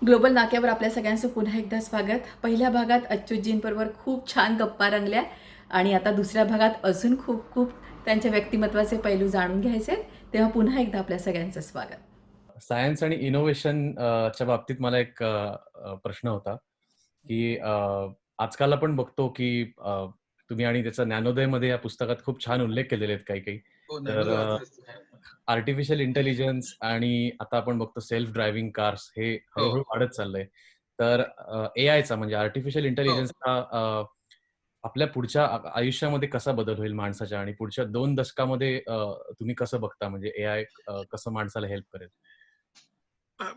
Global नाक्यावर आपल्या सगळ्यांचं पुन्हा एकदा स्वागत. पहिल्या भागात अच्युतजींबरोबर खूप छान गप्पा रंगल्या आणि आता दुसऱ्या भागात अजून खूप खूप त्यांच्या व्यक्तिमत्वाचे पैलू जाणून घ्यायचे. तेव्हा पुन्हा एकदा आपल्या सगळ्यांचं स्वागत. सायन्स आणि इनोव्हेशन च्या बाबतीत मला एक प्रश्न होता, की आजकाल आपण बघतो, की तुम्ही आणि त्याचा ज्ञानोदयमध्ये या पुस्तकात खूप छान उल्लेख केलेले आहेत काही-काही. हो, तर ज्ञानोदय वाचलंच तू. आर्टिफिशियल इंटेलिजन्स आणि आता आपण बघतो सेल्फ ड्रायव्हिंग कार्स हे हो, हळू-हळू वाढत चाललंय. तर एआयचा म्हणजे आर्टिफिशियल हो. इंटेलिजन्सचा आपल्या पुढच्या आयुष्यामध्ये कसा बदल होईल माणसाच्या आणि पुढच्या 2 दशकामध्ये तुम्ही कसं बघता म्हणजे एआय कसं माणसाला हेल्प करेल? अ,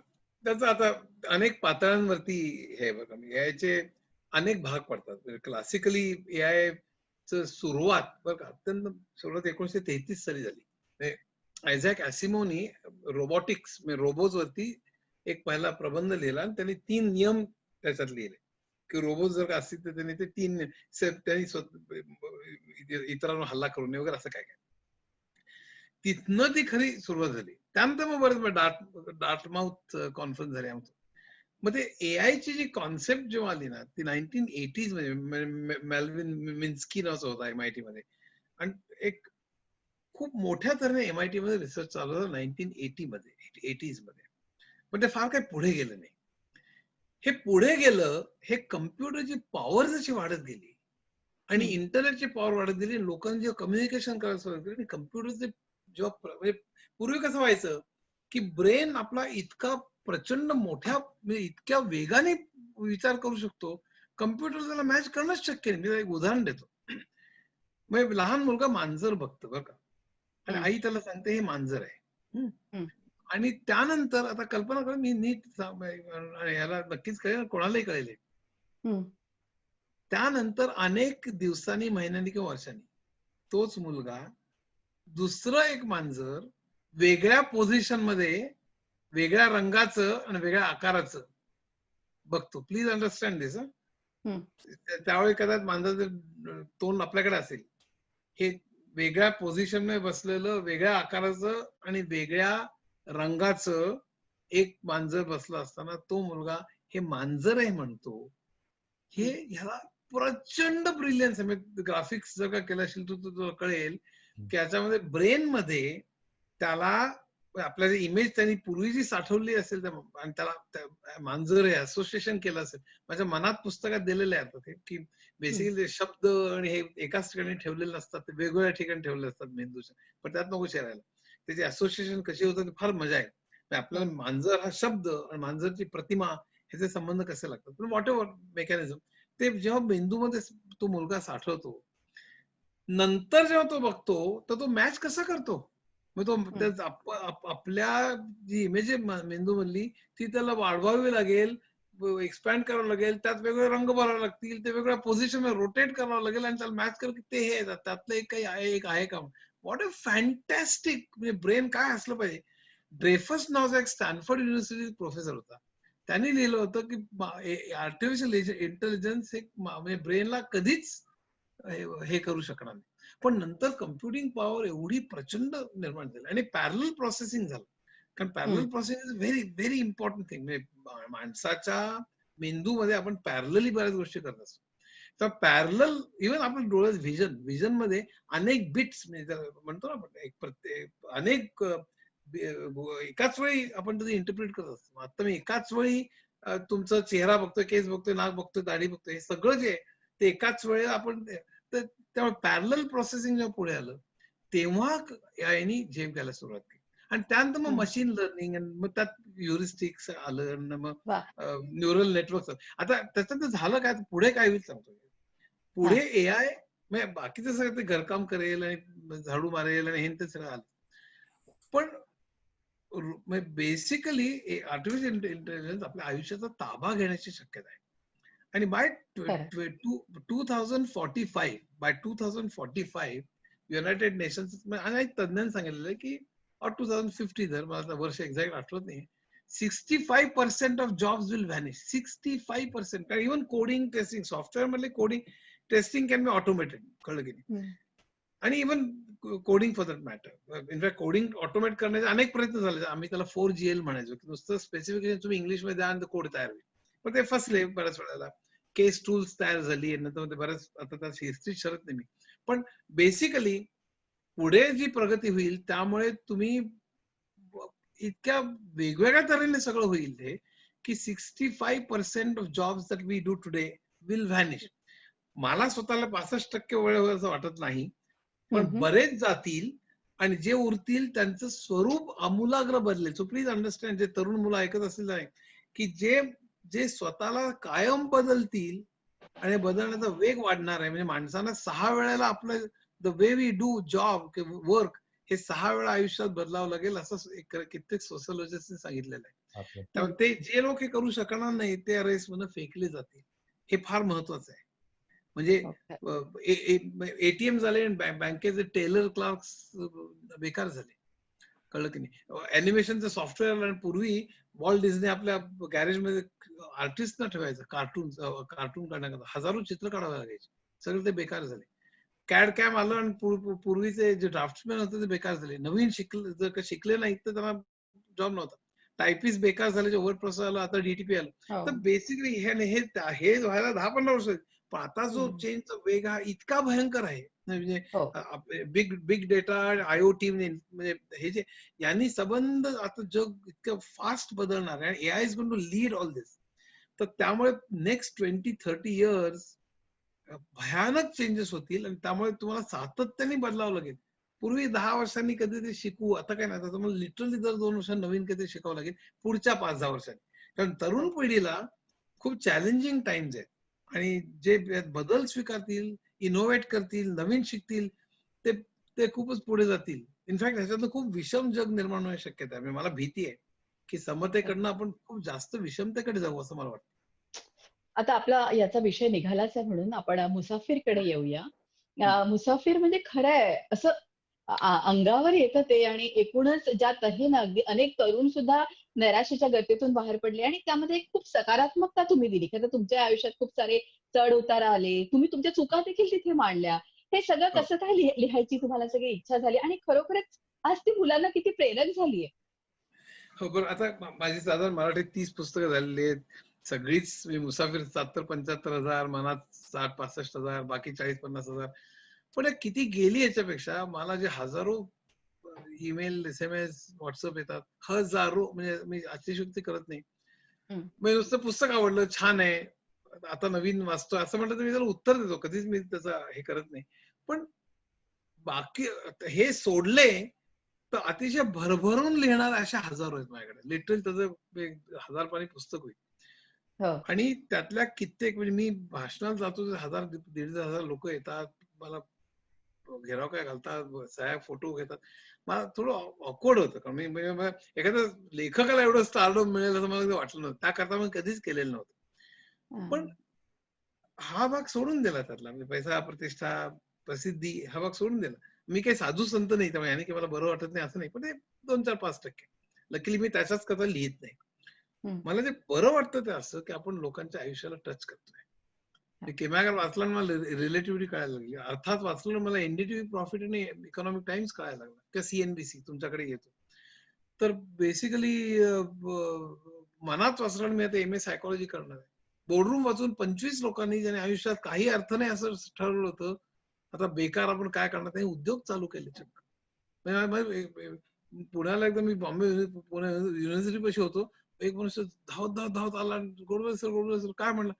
त्याचं आता अनेक पातळ्यांवरती हे आहे बघा, एआयचे अनेक भाग पडतात. म्हणजे क्लासिकली एआयचं सुरुवात बरं का, अत्यंत सुरुवात 1933 साली झाली. म्हणजे आयझॅक असिमोनी रोबोटिक्स म्हणजे रोबोजवरती एक पहिला प्रबंध लिहिला आणि त्यांनी 3 नियम त्याच्यात लिहिले, की रोबोट जर का असतील तर त्यांनी ते 3 त्यांनी इतरांवर हल्ला करू नये वगैरे असं काय-काय. तिथनं ती खरी सुरुवात झाली. त्यानंतर मग बरं डार्टमाउथ कॉन्फरन्स झाली आमचं. मग ते एआयची जी कॉन्सेप्ट जेव्हा आली ना, ती 1980s मध्ये मेल्विन मिन्स्की नावाचा होता एमआयटी मध्ये. आणि एक खूप मोठ्या तऱ्हेने एमआयटी मध्ये रिसर्च चालू झाला 1980 मध्ये, 80s मध्ये. पण ते फार काही पुढे गेलं नाही. हे पुढे गेलं, हे कम्प्युटरची पॉवर जशी वाढत गेली आणि हं. इंटरनेटची पॉवर वाढत गेली, लोकांनी जेव्हा कम्युनिकेशन करायला सुरुवात केली आणि कम्प्युटरचे जेव्हा म्हणजे पूर्वी कसं व्हायचं, की ब्रेन आपला इतका प्रचंड मोठ्या म्हणजे इतक्या वेगाने विचार करू शकतो, कम्प्युटर त्याला मॅच करणंच शक्य नाही. मी त्याला एक उदाहरण देतो. म्हणजे लहान मुलगा मांजर बघतो बरं का आणि हं. आई त्याला सांगते हे मांजर आहे. हं. हं. आणि त्यानंतर आता कल्पना करा मी नीट याला नक्कीच कळेल, कोणालाही कळेल हे. हं. त्यानंतर अनेक दिवसांनी, महिन्यांनी किंवा वर्षांनी तोच मुलगा दुसरं एक मांजर वेगळ्या पोझिशन मध्ये, वेगळ्या रंगाचं आणि वेगळ्या आकाराचं बघतो. प्लीज अंडरस्टँड दिस. हं. त्यावेळी कदाचित मांजराचं तोंड आपल्याकडे असेल. हे वेगळ्या पोझिशन मध्ये बसलेलं, वेगळ्या आकाराचं आणि वेगळ्या रंगाचं एक मांजर बसलं असताना तो मुलगा हे मांजर आहे म्हणतो. हे हं. ह्याला प्रचंड ब्रिलियन्स आहे. म्हणजे ग्राफिक्स जर का केलं असेल तर तुला कळेल की याच्यामध्ये ब्रेन मध्ये त्याला आपल्या जे इमेज त्यांनी पूर्वी जी साठवली असेल आणि त्याला मांजर हे असोसिएशन केलं असेल. माझ्या मनात पुस्तकात दिलेले आहेत ते, की हं. बेसिकली शब्द आणि हे एकाच ठिकाणी ठेवलेले नसतात, ते वेगवेगळ्या ठिकाणी ठेवले असतात मेंदूच्या. पण त्यात नको शिरायला. त्याची असोसिएशन कशी होतं ते फार मजा आहे. म्हणजे आपल्याला हं. मांजर हा शब्द आणि मांजरची प्रतिमा ह्याचे संबंध कसे लागतात. पण व्हॉट एव्हर मेकॅनिझम ते जेव्हा मेंदूमध्ये तो मुलगा साठवतो, नंतर जेव्हा तो बघतो, तर तो मॅच कसा करतो? मग तो हं. आपल्या जी इमेज आहे मेंदूमधली, ती त्याला वाढवावी लागेल, एक्सपॅन्ड करावं लागेल, त्यात वेगवेगळे रंग भरावे लागतील, ते वेगवेगळ्या पोझिशनमध्ये रोटेट करावं लागेल आणि त्याला मॅच करून ते हे येतात. त्यातलं एक काही आहे, एक आहे का? व्हॉट अ फॅन्टॅस्टिक म्हणजे ब्रेन काय असलं पाहिजे. ड्रेफस नावाचा एक स्टॅनफोर्ड युनिव्हर्सिटी प्रोफेसर होता. त्यांनी लिहिलं होतं, की आर्टिफिशियल इंटेलिजन्स म्हणजे ब्रेनला कधीच हे करू शकणार नाही. पण नंतर कम्प्युटिंग पॉवर एवढी प्रचंड निर्माण झाली आणि पॅरलल प्रोसेसिंग झालं. कारण हं. Parallel processing is very very important thing. म्हणजे माणसाच्या मेंदूमध्ये आपण पॅरलली बऱ्याच गोष्टी करत असतो. तर पॅरलल इव्हन आपण डोळ्यात व्हिजन मध्ये अनेक बिट्स म्हणजे म्हणतो ना आपण एक प्रत्येक अनेक एकाच वेळी आपण त्याचं इंटरप्रिट करत असतो. आता मी एकाच वेळी तुमचा चेहरा बघतोय, केस बघतोय, नाक बघतोय, दाढी बघतोय, हे सगळं जे आहे ते एकाच वेळी आपण त्यामुळे पॅरलल प्रोसेसिंग जेव्हा पुढे आलं, तेव्हा याने झेप घ्यायला सुरुवात केली. आणि त्यानंतर मग हं. मशीन लर्निंग आणि मग त्यात ह्युरिस्टिक्स आलं आणि मग वाह! Neural network. आता त्याच्यात झालं काय, पुढे काय होईल सांगतो. पुढे हां. एआय म्हणजे बाकीचं सगळं ते घरकाम करेल आणि झाडू मारेल आणि हे ते सगळं आलं. पण बेसिकली आर्टिफिशियल इंटेलिजन्स आपल्या आयुष्याचा ताबा घेण्याची शक्यता आहे. आणि बाय खरं. 2045 युनायटेड नेशन्स आणि तज्ञांनी सांगितलेलं आहे की 2050 जर मला वर्ष एक्झॅक्ट आठवत नाही, 65% ऑफ जॉब्स विल व्हॅनिश. 65%. कारण इव्हन कोडिंग टेस्टिंग, सॉफ्टवेअर मधले coding testing can be automated. कळलं की नाही? हं. आणि even coding for that matter. In fact coding automate करण्याचे अनेक प्रयत्न झाले. आम्ही त्याला 4GL म्हणायचो, की नुसतं स्पेसिफिकेशन तुम्ही इंग्लिशमध्ये द्या आणि कोड तयार होईल. पण ते फसले बऱ्याच वेळेला. केस टूल्स तयार झाली, नंतर ते बऱ्याच आता त्या हिस्ट्री शरत नाही मी. पण बेसिकली पुढे जी प्रगती होईल त्यामुळे तुम्ही इतक्या वेगवेगळ्या तऱ्हेने सगळं होईल हे, की 65% of jobs that we do today will vanish. मला स्वतःला 65% वेळ होईल असं वाटत नाही, पण बरेच जातील आणि जे उरतील त्यांचं स्वरूप आमूलाग्र बदलेल. सो प्लीज अंडरस्टँड, जे तरुण मुलं ऐकत असतील नाही, की जे जे स्वतःला कायम बदलतील आणि बदलण्याचा वेग वाढणार आहे. म्हणजे माणसानं 6 वेळेला आपलं the way we do job work हे 6 वेळा आयुष्यात बदलावं लागेल असं कित्येक सोशलॉजिस्टने सांगितलेलं आहे. बापरे. त्यामुळे ते जे लोक हे करू शकणार नाही ते रेसमधून फेकले जातील. हे फार महत्वाचं आहे. म्हणजे एटीएम झाले आणि बँकेचे टेलर क्लार्क्स बेकार झाले. कळलं की नाही? अॅनिमेशनचं सॉफ्टवेअर आणि पूर्वी वॉल्ट डिझनी आपल्या गॅरेजमध्ये आर्टिस्ट न ठेवायचं, कार्टून करण्याकरता हजारो चित्र काढावे लागायचे. सगळे ते बेकार झाले. कॅड कॅम आलं आणि पूर्वीचे जे ड्राफ्ट्समॅन होते ते बेकार झाले. नवीन जर का शिकले नाहीत तर त्यांना जॉब नव्हता. टायपिस्ट बेकार झाले, जे वर्ड प्रोसेसर आलं, आता डीटीपी आलं. तर बेसिकली हे व्हायला 10-15 वर्ष. पण आता जो चेंजचा वेग हा इतका भयंकर आहे, म्हणजे बिग डेटा, आयओटी, म्हणजे हे जे यांनी संबंध आता जग इतकं फास्ट बदलणार आहे आणि AI is going to lead all this. तर त्यामुळे नेक्स्ट 20-30 इयर्स भयानक चेंजेस होतील आणि त्यामुळे तुम्हाला सातत्याने बदलावं लागेल. पूर्वी 10 वर्षांनी कधी ते शिकू, आता काय नाही. आता तुम्हाला लिटरली दर 2 वर्षांनी नवीन काहीतरी शिकावं लागेल पुढच्या 5-10 वर्षांनी. कारण तरुण पिढीला खूप चॅलेंजिंग टाइम्स आहेत आणि जे बदल स्वीकारतील, इनोव्हेट करतील, नवीन शिकतील, ते ते खूपच पुढे जातील. इनफॅक्ट ह्याच्यातनं खूप विषम जग निर्माण होण्याची शक्यता आहे. म्हणजे मला भीती आहे की समतेकडनं आपण खूप जास्त विषमतेकडे जाऊ असं मला वाटतं. आता आपला याचा विषय निघालाच आहे म्हणून आपण मुसाफिरकडे येऊया. मुसाफिर म्हणजे खरं आहे असं अंगावर येतं ते आणि एकूणच ज्यात हे ना अगदी अनेक तरुण सुद्धा नैराश्याच्या गर्तेतून बाहेर पडले आणि त्यामध्ये एक खूप सकारात्मकता तुम्ही दिली. खरं तर तुमच्या आयुष्यात खूप सारे चढ उतार आले. तुम्ही तुमच्या चुका देखील तिथे मांडल्या. हे सगळं हो. कसं काय लिहायची तुम्हाला सगळी इच्छा झाली आणि खरोखरच आज ती मुलांना किती प्रेरक झालीये. हो, बरं. आता माझी साधारण मराठीत 30 पुस्तकं झालेली आहेत. सगळीच मी मुसाफिर 70-75 हजार, मनात 60-65 हजार, बाकी 40-50 हजार. पण हे किती गेली याच्यापेक्षा मला जे हजारो ईमेल, SMS, व्हॉट्सअप येतात. हजारो, म्हणजे मी अतिशयोक्ती करत नाही. म्हणजे नुसतं पुस्तक आवडलं, छान आहे, आता नवीन वाचतोय असं म्हटलं तर मी त्याला उत्तर देतो. कधीच मी त्याचं हे करत नाही. पण बाकी हे सोडले तर अतिशय भरभरून लिहिणारे अशा हजारो आहेत माझ्याकडे. लिटरली त्याचं एक 1000 पानी पुस्तक होईल. हो. आणि त्यातल्या कित्येक, म्हणजे मी भाषणात जातो तर 1000-1500 लोक येतात. मला घेराव काय घालतात, सह्या फोटो घेतात. मला थोडं ऑकवर्ड होतं. कारण मी म्हणजे एखाद्या लेखकाला एवढं स्टारडम मिळेल असं मला कधी वाटलं नव्हतं. त्याकरता मी कधीच केलेलं नव्हतं. पण हा भाग सोडून दिला त्यातला. म्हणजे पैसा, प्रतिष्ठा, प्रसिद्धी हा भाग सोडून दिला. मी काही साधू संत नाही, त्यामुळे याने की मला बरं वाटत नाही असं नाही. पण ते 2-4-5%. लकीली मी त्याच्याच कथा लिहित नाही. मला जे बरं वाटतं ते असं, की आपण लोकांच्या आयुष्याला टच करतोय. ते किमॅगर वाचलं आणि मला रिलेटिव्हिटी कळायला लागली. अर्थात वाचलं मला एनडीटीव्ही प्रॉफिट आणि इकॉनॉमिक टाइम्स कळायला लागला किंवा सीएनबीसी तुमच्याकडे येतो. तर बेसिकली मनात वाचलं आणि मी आता एम ए सायकोलॉजी करणार आहे. बोर्डरूम वाचून 25 लोकांनी, ज्याने आयुष्यात काही अर्थ नाही असं ठरवलं होतं, आता बेकार आपण काय करणार, त्यांनी उद्योग चालू केले चक्क. पुण्याला एकदा मी पुणे युनिव्हर्सिटी पाशी होतो. एक मनुष्य धावत धावत धावत आला, गोडबोले सर काय म्हणलं,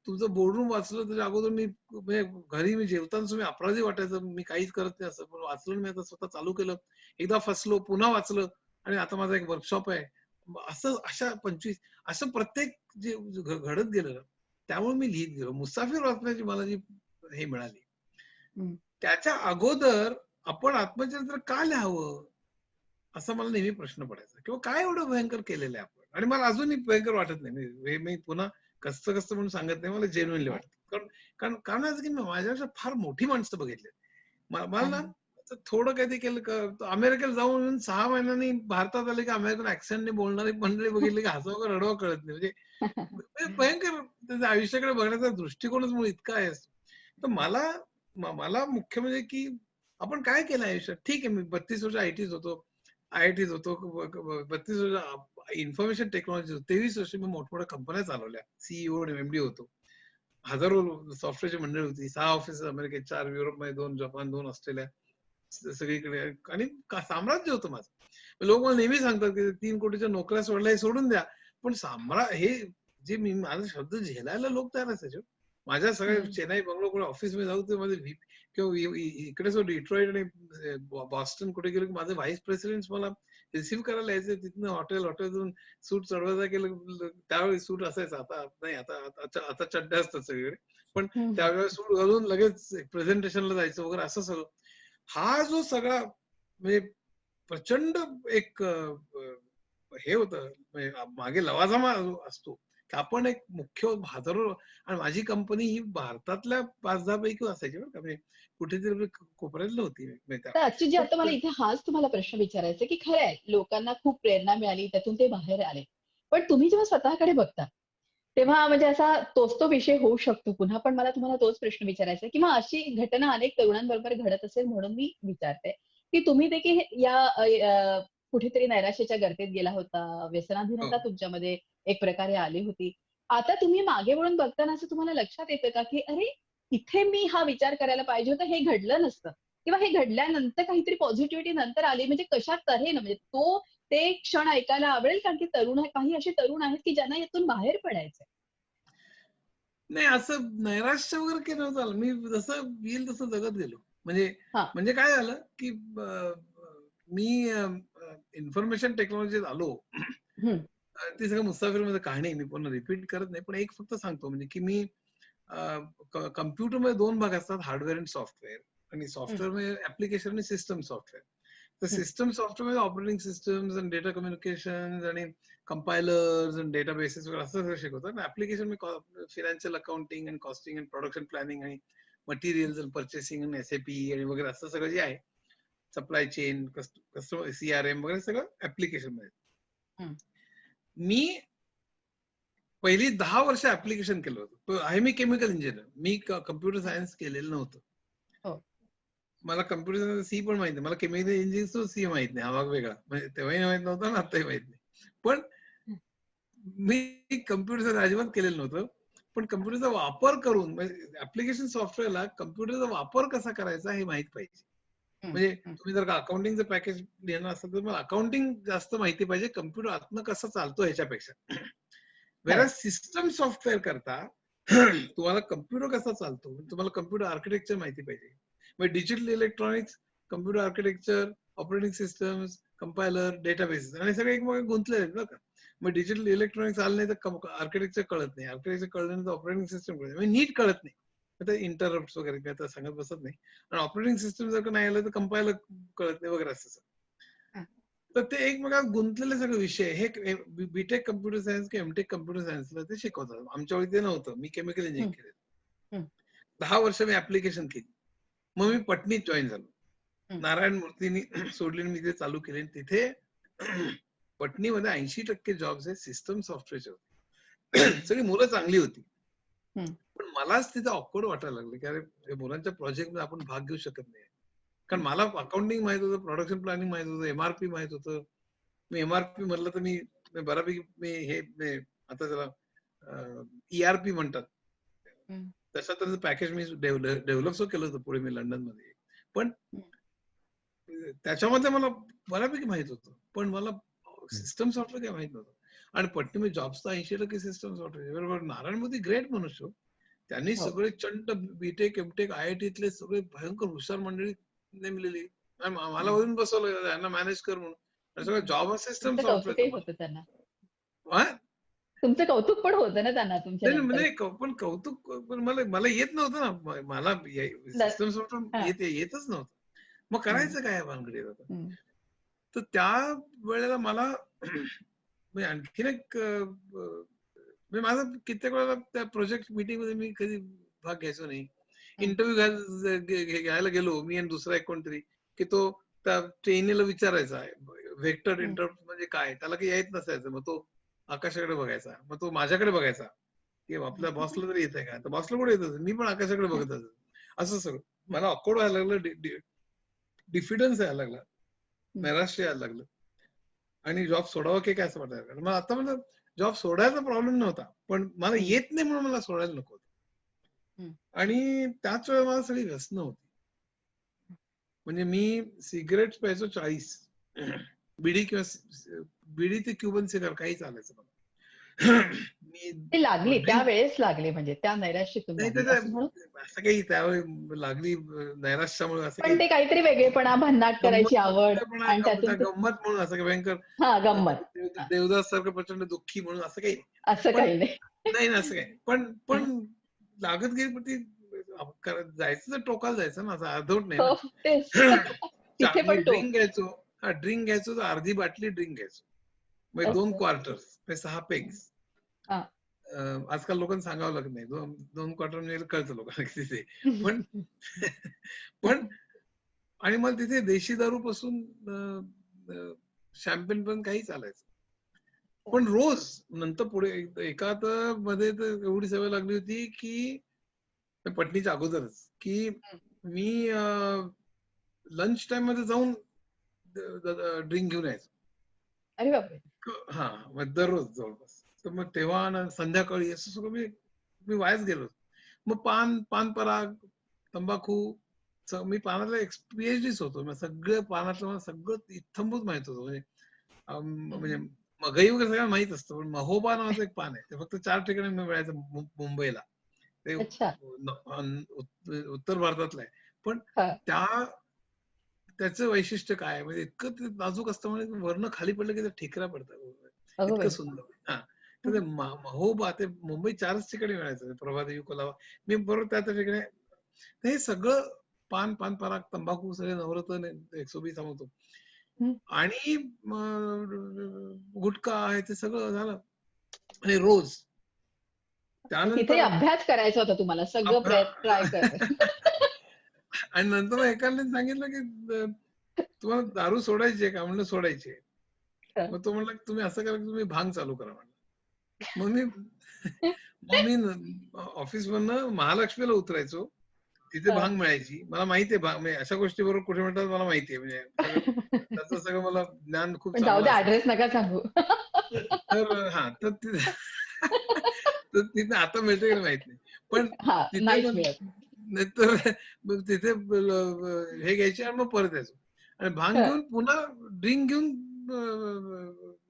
तुमचं बोर्डरूम वाचलं त्याच्या अगोदर मी म्हणजे घरी मी जेवताना मी अपराधी वाटायचं, मी काहीच करत नाही असं. पण वाचलं, मी आता स्वतः चालू केलं. एकदा फसलो, पुन्हा वाचलं आणि आता माझा एक वर्कशॉप आहे. असं अशा 25 असं प्रत्येक जे घडत गेलं, त्यामुळे मी लिहित गेलो. मुसाफिर वाचण्याची मला जी हे मिळाली, त्याच्या अगोदर आपण आत्मचरित्र का लिहावं असा मला नेहमी प्रश्न पडायचा, किंवा काय एवढं भयंकर केलेलं आहे आपण. आणि मला अजूनही भयंकर वाटत नाही. मी पुन्हा कसं म्हणून सांगत नाही, मला जेन्युइनली वाटतं. कारण कारण कारण असं की मी माझ्यापेक्षा फार मोठी माणसं बघितली. मला ना थोडं काहीतरी केलं का, अमेरिकेला जाऊन येऊन 6 महिन्यांनी भारतात आले की अमेरिकन ऍक्सेंटने बोलणारी मंडळी बघितली की हसावं का रडवावं कळत नाही. म्हणजे भयंकर त्याच्या आयुष्याकडे बघण्याचा दृष्टिकोनच मुळे इतका आहे. तर मला मुख्य म्हणजे की आपण काय केलं आयुष्यात? ठीक आहे, मी 32 वर्ष आयटीत होतो, IITs होतो, 32 वर्ष इन्फॉर्मेशन टेक्नॉलॉजी होतो, 23 वर्ष मी मोठमोठ्या कंपन्या चालवल्या, सीईओ आणि MD होतो. हजारो सॉफ्टवेअरची मंडळी होती, 6 ऑफिस अमेरिकेत, 4 युरोपमध्ये, 2 जपान, 2 ऑस्ट्रेलिया, सगळीकडे, आणि साम्राज्य होतं माझं. लोक मला नेहमी सांगतात की 3 कोटीच्या नोकऱ्या सोडल्या हे सोडून द्या, पण हे जे मी माझा शब्द झेलायला लोक तयार असायचे. माझ्या सगळ्या हम्म. चेन्नई, बंगलोर ऑफिसमध्ये जाऊ ते माझे किंवा इकडे सो डिट्रॉइट आणि बॉस्टन कुठे गेलो की माझे व्हाईस प्रेसिडेंट मला रिसिव्ह करायला यायचे. तिथनं हॉटेल सूट चढवायचा केलं, त्यावेळी सूट असायचं, आता नाही, आता चड्ड्या असतात सगळीकडे, पण त्यावेळेस सूट घालून लगेच प्रेझेंटेशनला जायचं वगैरे, असं सगळं. हा जो सगळा म्हणजे प्रचंड एक हे होतं, म्हणजे मागे लवाजमा असतो की आपण एक मुख्य हजारो, आणि माझी कंपनी ही भारतातल्या 5-10 पैकी असायची बरं का, म्हणजे कुठेतरी कोपऱ्यात नव्हती तर अच्युतजी, आता मला पण इथे हाच तुम्हाला प्रश्न विचारायचा आहे की खरं आहे लोकांना खूप प्रेरणा मिळाली, त्यातून ते बाहेर आले, पण तुम्ही जेव्हा स्वतःकडे बघता तेव्हा म्हणजे असा तोच तो विषय होऊ शकतो पुन्हा, पण मला तुम्हाला तोच प्रश्न विचारायचा आहे किंवा अशी घटना अनेक तरुणांबरोबर घडत असेल म्हणून मी विचारते की तुम्ही देखील कुठेतरी नैराश्याच्या गर्तेत गेला होता, व्यसनाधीनता तुमच्यामध्ये एक प्रकारे आली होती. आता तुम्ही मागे वळून बघताना असं तुम्हाला लक्षात येतं का की अरे, इथे मी हा विचार करायला पाहिजे होता, हे घडलं नसतं, किंवा हे घडल्यानंतर काहीतरी पॉझिटिव्हिटी नंतर आली, म्हणजे कशा तऱ्हेनं, म्हणजे ते क्षण ऐकायला आवडेल, कारण की काही असे तरुण आहेत की ज्यांना यातून बाहेर पडायचंय. नाही, असं नैराश्य वगैरे केलं नव्हतं आलं. मी जसं येईल तसं जगत गेलो. म्हणजे हा. म्हणजे काय झालं की मी इन्फॉर्मेशन टेक्नॉलॉजीत आलो. हम्म. ती सगळं मुसाफिरमध्ये कहाणी आहे, मी पुन्हा रिपीट करत नाही, पण एक फक्त सांगतो म्हणजे की मी कम्प्युटरमध्ये 2 भाग असतात, हार्डवेअर आणि सॉफ्टवेअर. आणि सॉफ्टवेअरमध्ये ऍप्लिकेशन आणि सिस्टम सॉफ्टवेअर. तर सिस्टम सॉफ्टवेअर ऑपरेटिंग सिस्टम्स आणि डेटा कम्युनिकेशन आणि कंपायलर्स आणि डेटाबेसेस वगैरे असं सगळं शिकवतात. ऍप्लिकेशन फिनान्शियल अकाउंटिंग आणि कॉस्टिंग आणि प्रोडक्शन प्लॅनिंग आणि मटेरियल्स आणि पर्चेसिंग आणि SAP आणि वगैरे असं सगळं जे आहे, सप्लाय चेन, कस्टमर CRM वगैरे सगळं ऍप्लिकेशन मध्ये. मी पहिली 10 वर्ष ऍप्लिकेशन केलं होतं. आहे मी केमिकल इंजिनियर, मी कम्प्युटर सायन्स केलेलं नव्हतं. हो. मला कम्प्युटर सायन्स सी पण माहित नाही, मला केमिकल इंजिनिअरिंग सी माहित नाही, हा भाग वेगळा, म्हणजे तेव्हाही माहित नव्हता ना आताही माहित नाही. पण मी कम्प्युटर सायन्स अजिबात केलेलं नव्हतं, पण कम्प्युटरचा वापर करून, म्हणजे ऍप्लिकेशन सॉफ्टवेअरला कम्प्युटरचा वापर कसा करायचा हे माहित पाहिजे. म्हणजे तुम्ही जर का अकाउंटिंगचं पॅकेज घेणार असाल तर मला अकाउंटिंग जास्त माहिती पाहिजे, कम्प्युटर आतनं कसं चालतो ह्याच्यापेक्षा. वेळा सिस्टम सॉफ्टवेअर करता तुम्हाला कम्प्युटर कसा चालतो, तुम्हाला कम्प्युटर आर्किटेक्चर माहिती पाहिजे. मग digital electronics, computer architecture, operating systems, compiler, databases आणि सगळे एकमेकांना गुंतलेले आहेत बरं का. मग डिजिटल इलेक्ट्रॉनिक्स आलं नाही तर आर्किटेक्चर कळत नाही, आर्किटेक्चर कळलं नाही तर ऑपरेटिंग सिस्टम कळत नाही, नीट कळत नाही. आता इंटरप्ट वगैरे काय तर सांगत बसत नाही, आणि ऑपरेटिंग सिस्टम जर का नाही आलं तर कंपायलर कळत नाही वगैरे असं. तर ते एकमेकात गुंतलेले सगळे विषय हे बीटेक कम्प्युटर सायन्स किंवा एमटेक कम्प्युटर सायन्सला ते शिकवतात. आमच्या वेळी ते नव्हतं, मी केमिकल इंजिनिअरिंग केलं. 10 वर्ष मी ऍप्लिकेशन केली. मग मी पटणीत जॉईन झालो. नारायण मूर्तींनी सोडली, मी ते चालू केले. तिथे पटणीमध्ये 80% जॉब्स हे सिस्टम सॉफ्टवेअरचे होते. सगळी मुलं चांगली होती, पण मलाच तिथे ऑकवर्ड वाटायला लागलं की अरे, मुलांच्या प्रोजेक्ट मध्ये आपण भाग घेऊ शकत नाही. कारण मला अकाउंटिंग माहित होतं, प्रोडक्शन प्लॅनिंग माहित होतं, MRP माहित होतं. मी MRP म्हणलं तर मी बऱ्यापैकी आता त्याला ERP म्हणतात, तसं त्याचं पॅकेज मी डेव्हलप केलं होतं पुढे मी लंडन मध्ये. पण त्याच्यामध्ये मला बऱ्यापैकी माहित होतं, पण मला सिस्टम सॉफ्टवेअर काय माहित नव्हतं. आणि पट्टी जॉब्स तर 80% सिस्टम सॉफ्टवेअर. बरोबर, नारायण मोदी ग्रेट मनुष्य, त्यांनी सगळे चंट बीटेक एमटेक IITतले सगळे भयंकर हुशार मंडळी नेमलेली, मला वरून बसवलं यांना मॅनेज कर म्हणून. सगळं जॉब सिस्टम कौतुकही सॉफ्टवेअर. होतं त्यांना, तुमचं कौतुक पण होतं ना त्यांना तुमच्या म्हणजे पण कौतुक, पण मला येत नव्हतं ना, मला सिस्टम सॉफ्टवेअर येतच नव्हतं. मग करायचं काय भानगडीत आता. तर त्या वेळेला मला आणखीन एक माझं कित्येक वेळेला त्या प्रोजेक्ट मीटिंग मध्ये मी कधी भाग घ्यायचो नाही. इंटरव्ह्यू घ्यायला गेलो मी आणि दुसरा एक कोणतरी, की तो त्या ट्रेनीला विचारायचा व्हेक्टर इंटरप्ट म्हणजे काय, त्याला काही येत नसायचं. मग तो आकाशाकडे बघायचा, मग तो माझ्याकडे बघायचा की आपल्या बॉसला तरी येतंय का, तर बॉसला कुठे येत, मी पण आकाशाकडे बघत असं सगळं मला ऑकवर्ड व्हायला लागलं. डिफिडन्स यायला लागला, नैराश्य यायला लागलं आणि जॉब सोडावं की काय असं वाटायला लागलं. मग आता मला जॉब सोडायचा प्रॉब्लेम नव्हता, पण मला येत नाही म्हणून मला सोडायला नको होतं. आणि त्याच वेळेला मला सगळी व्यसनं होती. म्हणजे मी सिगरेट प्यायचो 40, बिडी किंवा बिडी ते क्युबन सिगार काही चालायचं मला. मी ती लागली ड्रिंक त्यावेळेस लागली म्हणजे त्या नैराश्यातून नाही लागली त्याच्या असं म्हणून. असं काही त्यावेळी लागली नैराश्यामुळे असं पण काही ते काहीतरी वेगळेपणा, भन्नाट करायची आवड आणि त्यातून ते गंमत म्हणून असं काही भयंकर हा गंमत. देवदास सारखं प्रचंड दुःखी म्हणून असं काही असं पण काही नाही. नाही ना असं काही पण लागत गेली पण ती जायचं तर टोकाला जायचं ना, असं अर्धवट नाही हो ना. तेच. तिथे मी पण तो. ड्रिंक घ्यायचो तर अर्धी बाटली ड्रिंक घ्यायचो, म्हणजे 2 अच्छा. क्वार्टर्स म्हणजे 6 पेग्स. हा. आजकाल लोकांना सांगावं लागत नाही, 2 क्वार्टर म्हणजे कळतं लोकांना किती ते. पण पण आणि मला तिथे देशी दारू पासून शॅम्पेन पण काही चालायचं. पण रोज नंतर पुढे एका तर मध्ये तर एवढी सवय लागली होती की पटणीच्या अगोदरच की मी लंच टाइम मध्ये जाऊन ड्रिंक घेऊन यायचो. अरे बापरे. हा मग दररोज जवळपास. तर मग तेव्हा ना संध्याकाळी असं सगळं मी वायाच गेलो. मग पान पराग, तंबाखू, मी पानातला PhDच होतो. मग सगळं पानातलं मला सगळं इत्थंभूत माहित होतं. म्हणजे मगई वगैरे सगळं माहित असतं, पण महोबा नावाचं एक पान आहे, ते फक्त 4 ठिकाणी मिळायचं मुंबईला. ते अच्छा. उत्तर भारतातलं आहे. पण हा. त्याचं वैशिष्ट्य काय आहे, म्हणजे इतकं ते नाजूक असतं, म्हणजे वरनं खाली पडलं की ते ठिकरा पडतं, अगो इतकं बाई. सुंदर. हा तर ते महोबा ते मुंबई 4च ठिकाणी मिळायचं, प्रभादेवी, कुलाबा. मी बरोबर त्या ठिकाणी हे सगळं पान पराग, तंबाखू सगळे नवरत्न 120 सांगतो आणि गुटखा आहे, ते सगळं झालं आणि रोज तिथे त्यानंतर अभ्यास करायचा होता तुम्हाला सगळं ट्राय कर. आणि नंतर एकाने सांगितलं की तुम्हाला दारू सोडायची आहे का? म्हणलं सोडायची आहे. मग तो म्हणला तुम्ही असं करा की तुम्ही भांग चालू करा म्हणला. मग मी ऑफिस मधनं महालक्ष्मीला उतरायचो, तिथे भांग मिळायची. मला माहिती आहे भांग म्हणजे अशा गोष्टी बरोबर कुठे म्हणतात मला माहिती आहे, म्हणजे त्याचं सगळं मला ज्ञान खूप पण जाऊ चांगलं दे, असेल. ऍड्रेस नका सांगू. तर हा तर तर तिथे आता मिळते का माहित नाही, पण हा तिथे नाहीच मग मिळत. नाहीतर मग तिथे हे घ्यायचे आणि मग परत यायचो आणि भांग घेऊन पुन्हा ड्रिंक घेऊन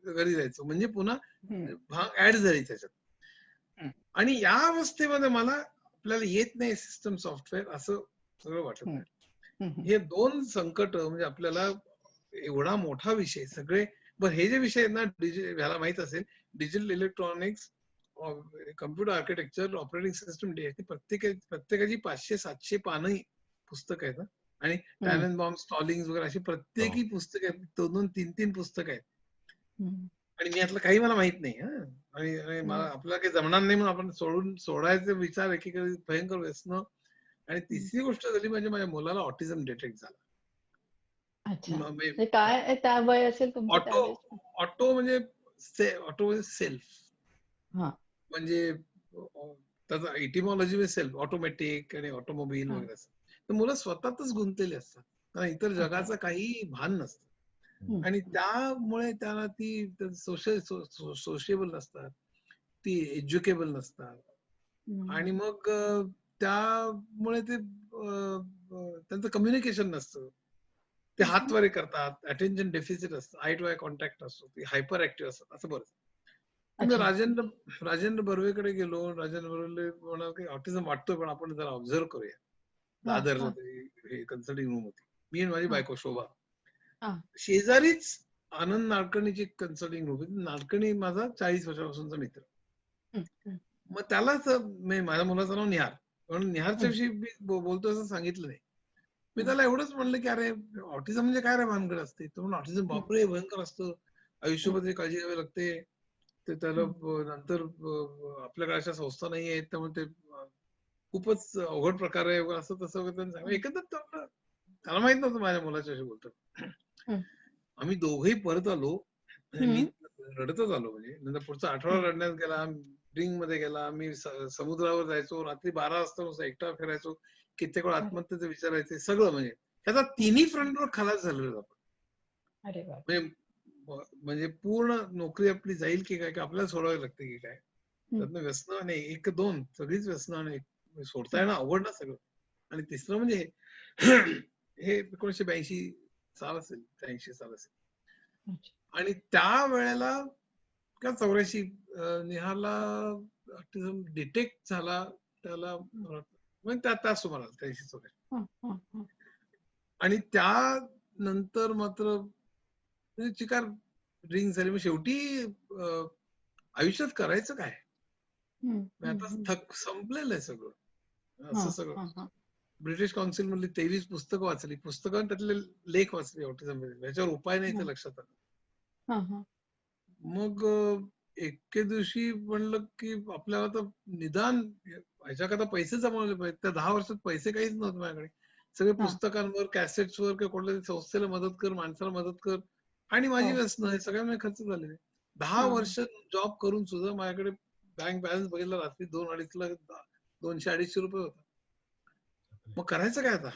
घरी जायचो, म्हणजे पुन्हा भांग ऍड झाली त्याच्यात. आणि या अवस्थेमध्ये मला आपल्याला येत नाही सिस्टम सॉफ्टवेअर असं सगळं वाटत आहे. हे 2 संकट म्हणजे आपल्याला एवढा मोठा विषय सगळे. बरं हे जे विषय आहेत ना, ह्याला माहित असेल, digital electronics, computer architecture, operating system, प्रत्येकाची 500-700 पानं पुस्तक आहेत आणि टॅननबाउम, स्टॉलिंग वगैरे अशी प्रत्येकी पुस्तकं आहेत, 2-2, 3-3 पुस्तकं आहेत. आणि मी यातलं काही मला माहित नाही. आणि मला आपल्याला काही जमणार नाही म्हणून आपण सोडायचे विचार एकीकडे, भयंकर व्यसन. आणि तिसरी गोष्ट झाली म्हणजे माझ्या मुलाला ऑटिझम डिटेक्ट झाला. अच्छा. काय त्या वय असेल तुमचं ऑटो त्यावेळेस? ऑटो म्हणजे सेल्फ, हा. म्हणजे त्याचा इटिमॉलॉजी म्हणजे सेल्फ, ऑटोमॅटिक आणि ऑटोमोबाईल वगैरे असं. तर मुलं स्वतःतच गुंतलेली असतात, त्यांना इतर जगाचं काही भान नसतं. आणि त्यामुळे त्यांना ती सोशिएबल नसतात, ती एज्युकेबल नसतात. आणि मग त्यामुळे ते त्यांचं कम्युनिकेशन नसतं, ते हातवारे करतात, अटेन्शन डेफिसिट असतं, आय टू आय कॉन्टॅक्ट असतो, ते हायपर ऍक्टिव्ह असतात, असं बरं. मी राजेंद्र बर्वेकडे गेलो. राजेंद्र बर्वे म्हणाल की ऑटिझम वाटतोय, पण आपण जरा ऑब्झर्व करूया. दादरला हे कन्सल्टिंग रूम होती, मी आणि माझी बायको शोभा. शेजारीच आनंद नाडकर्णीची कन्सल्टिंग रूम होती. नाडकर्णी माझा 40 वर्षापासूनचा मित्र. मग त्यालाच माझ्या मुलाचं नाव निहार, म्हणून निहारच्या विषयी मी बोलतो असं सांगितलं नाही. मी त्याला एवढंच म्हणलं की अरे ऑटिझम म्हणजे काय रे भानगड असते. तो म्हणून ऑटिझम बापरे भयंकर असतं, आयुष्यभर काळजी घ्यावी लागते, ते त्याला नंतर आपल्याकडे अशा संस्था नाही आहेत, त्यामुळे ते खूपच अवघड प्रकार आहे वगैरे, असं तसं वगैरे. एकंदर त्याला माहित नव्हतं माझ्या मुलाच्याशी बोलतो. आम्ही दोघेही परत आलो, मी रडतच आलो, म्हणजे नंतर पुढचा आठवडा रडण्यात गेला, ड्रिंक मध्ये गेला. मी समुद्रावर जायचो, रात्री 12 वाजता एकटा फिरायचो, कित्येक वेळा आत्महत्येचे विचारायचे, सगळं म्हणजे ह्याचा तिन्ही फ्रंटवर खलास झालेलो आपण. अरे बाप. म्हणजे पूर्ण नोकरी आपली जाईल की काय, की आपल्याला सोडावी लागते की काय. त्यातनं व्यसन नाही, एक दोन सगळीच व्यसन नाही सोडता येणं अवघड ना सगळं. आणि तिसरं म्हणजे हे 1982 साल असेल, 83 साल असेल. अच्छा. आणि त्या वेळेला का 84 निहारला ऑटिझम डिटेक्ट झाला त्याला, म्हणजे त्या सुमारास 83-84. हं, हं, हं. आणि त्यानंतर मात्र म्हणजे चिकार ड्रिंक झाली. मग शेवटी आयुष्यात करायचं काय? हं, मग हं, आता हं. संपलेलं आहे सगळं. असं हं, सगळं. हं, हं. ब्रिटिश काउन्सिल मधली 23 पुस्तकं वाचली. पुस्तकं त्यातले लेख वाचले ऑटिझम याच्यावर उपाय नाही ते लक्षात आलं. हं, हं. मग एके दिवशी म्हणलं की आपल्याला तर निदान ह्याच्याकरता पैसे जमवले पाहिजेत. त्या 10 वर्षात पैसे काहीच नव्हते माझ्याकडे. सगळे हां. पुस्तकांवर, कॅसेट्सवर किंवा कुठल्या संस्थेला मदत कर, माणसाला मदत कर आणि माझी हो. व्यसनं हे सगळ्यामध्ये खर्च झालेले. 10 हां, हां. वर्ष जॉब करून सुद्धा माझ्याकडे बँक बॅलन्स बघितला रात्री 2-2.5 ला 200-250 रुपये होता. मग करायचं काय आता?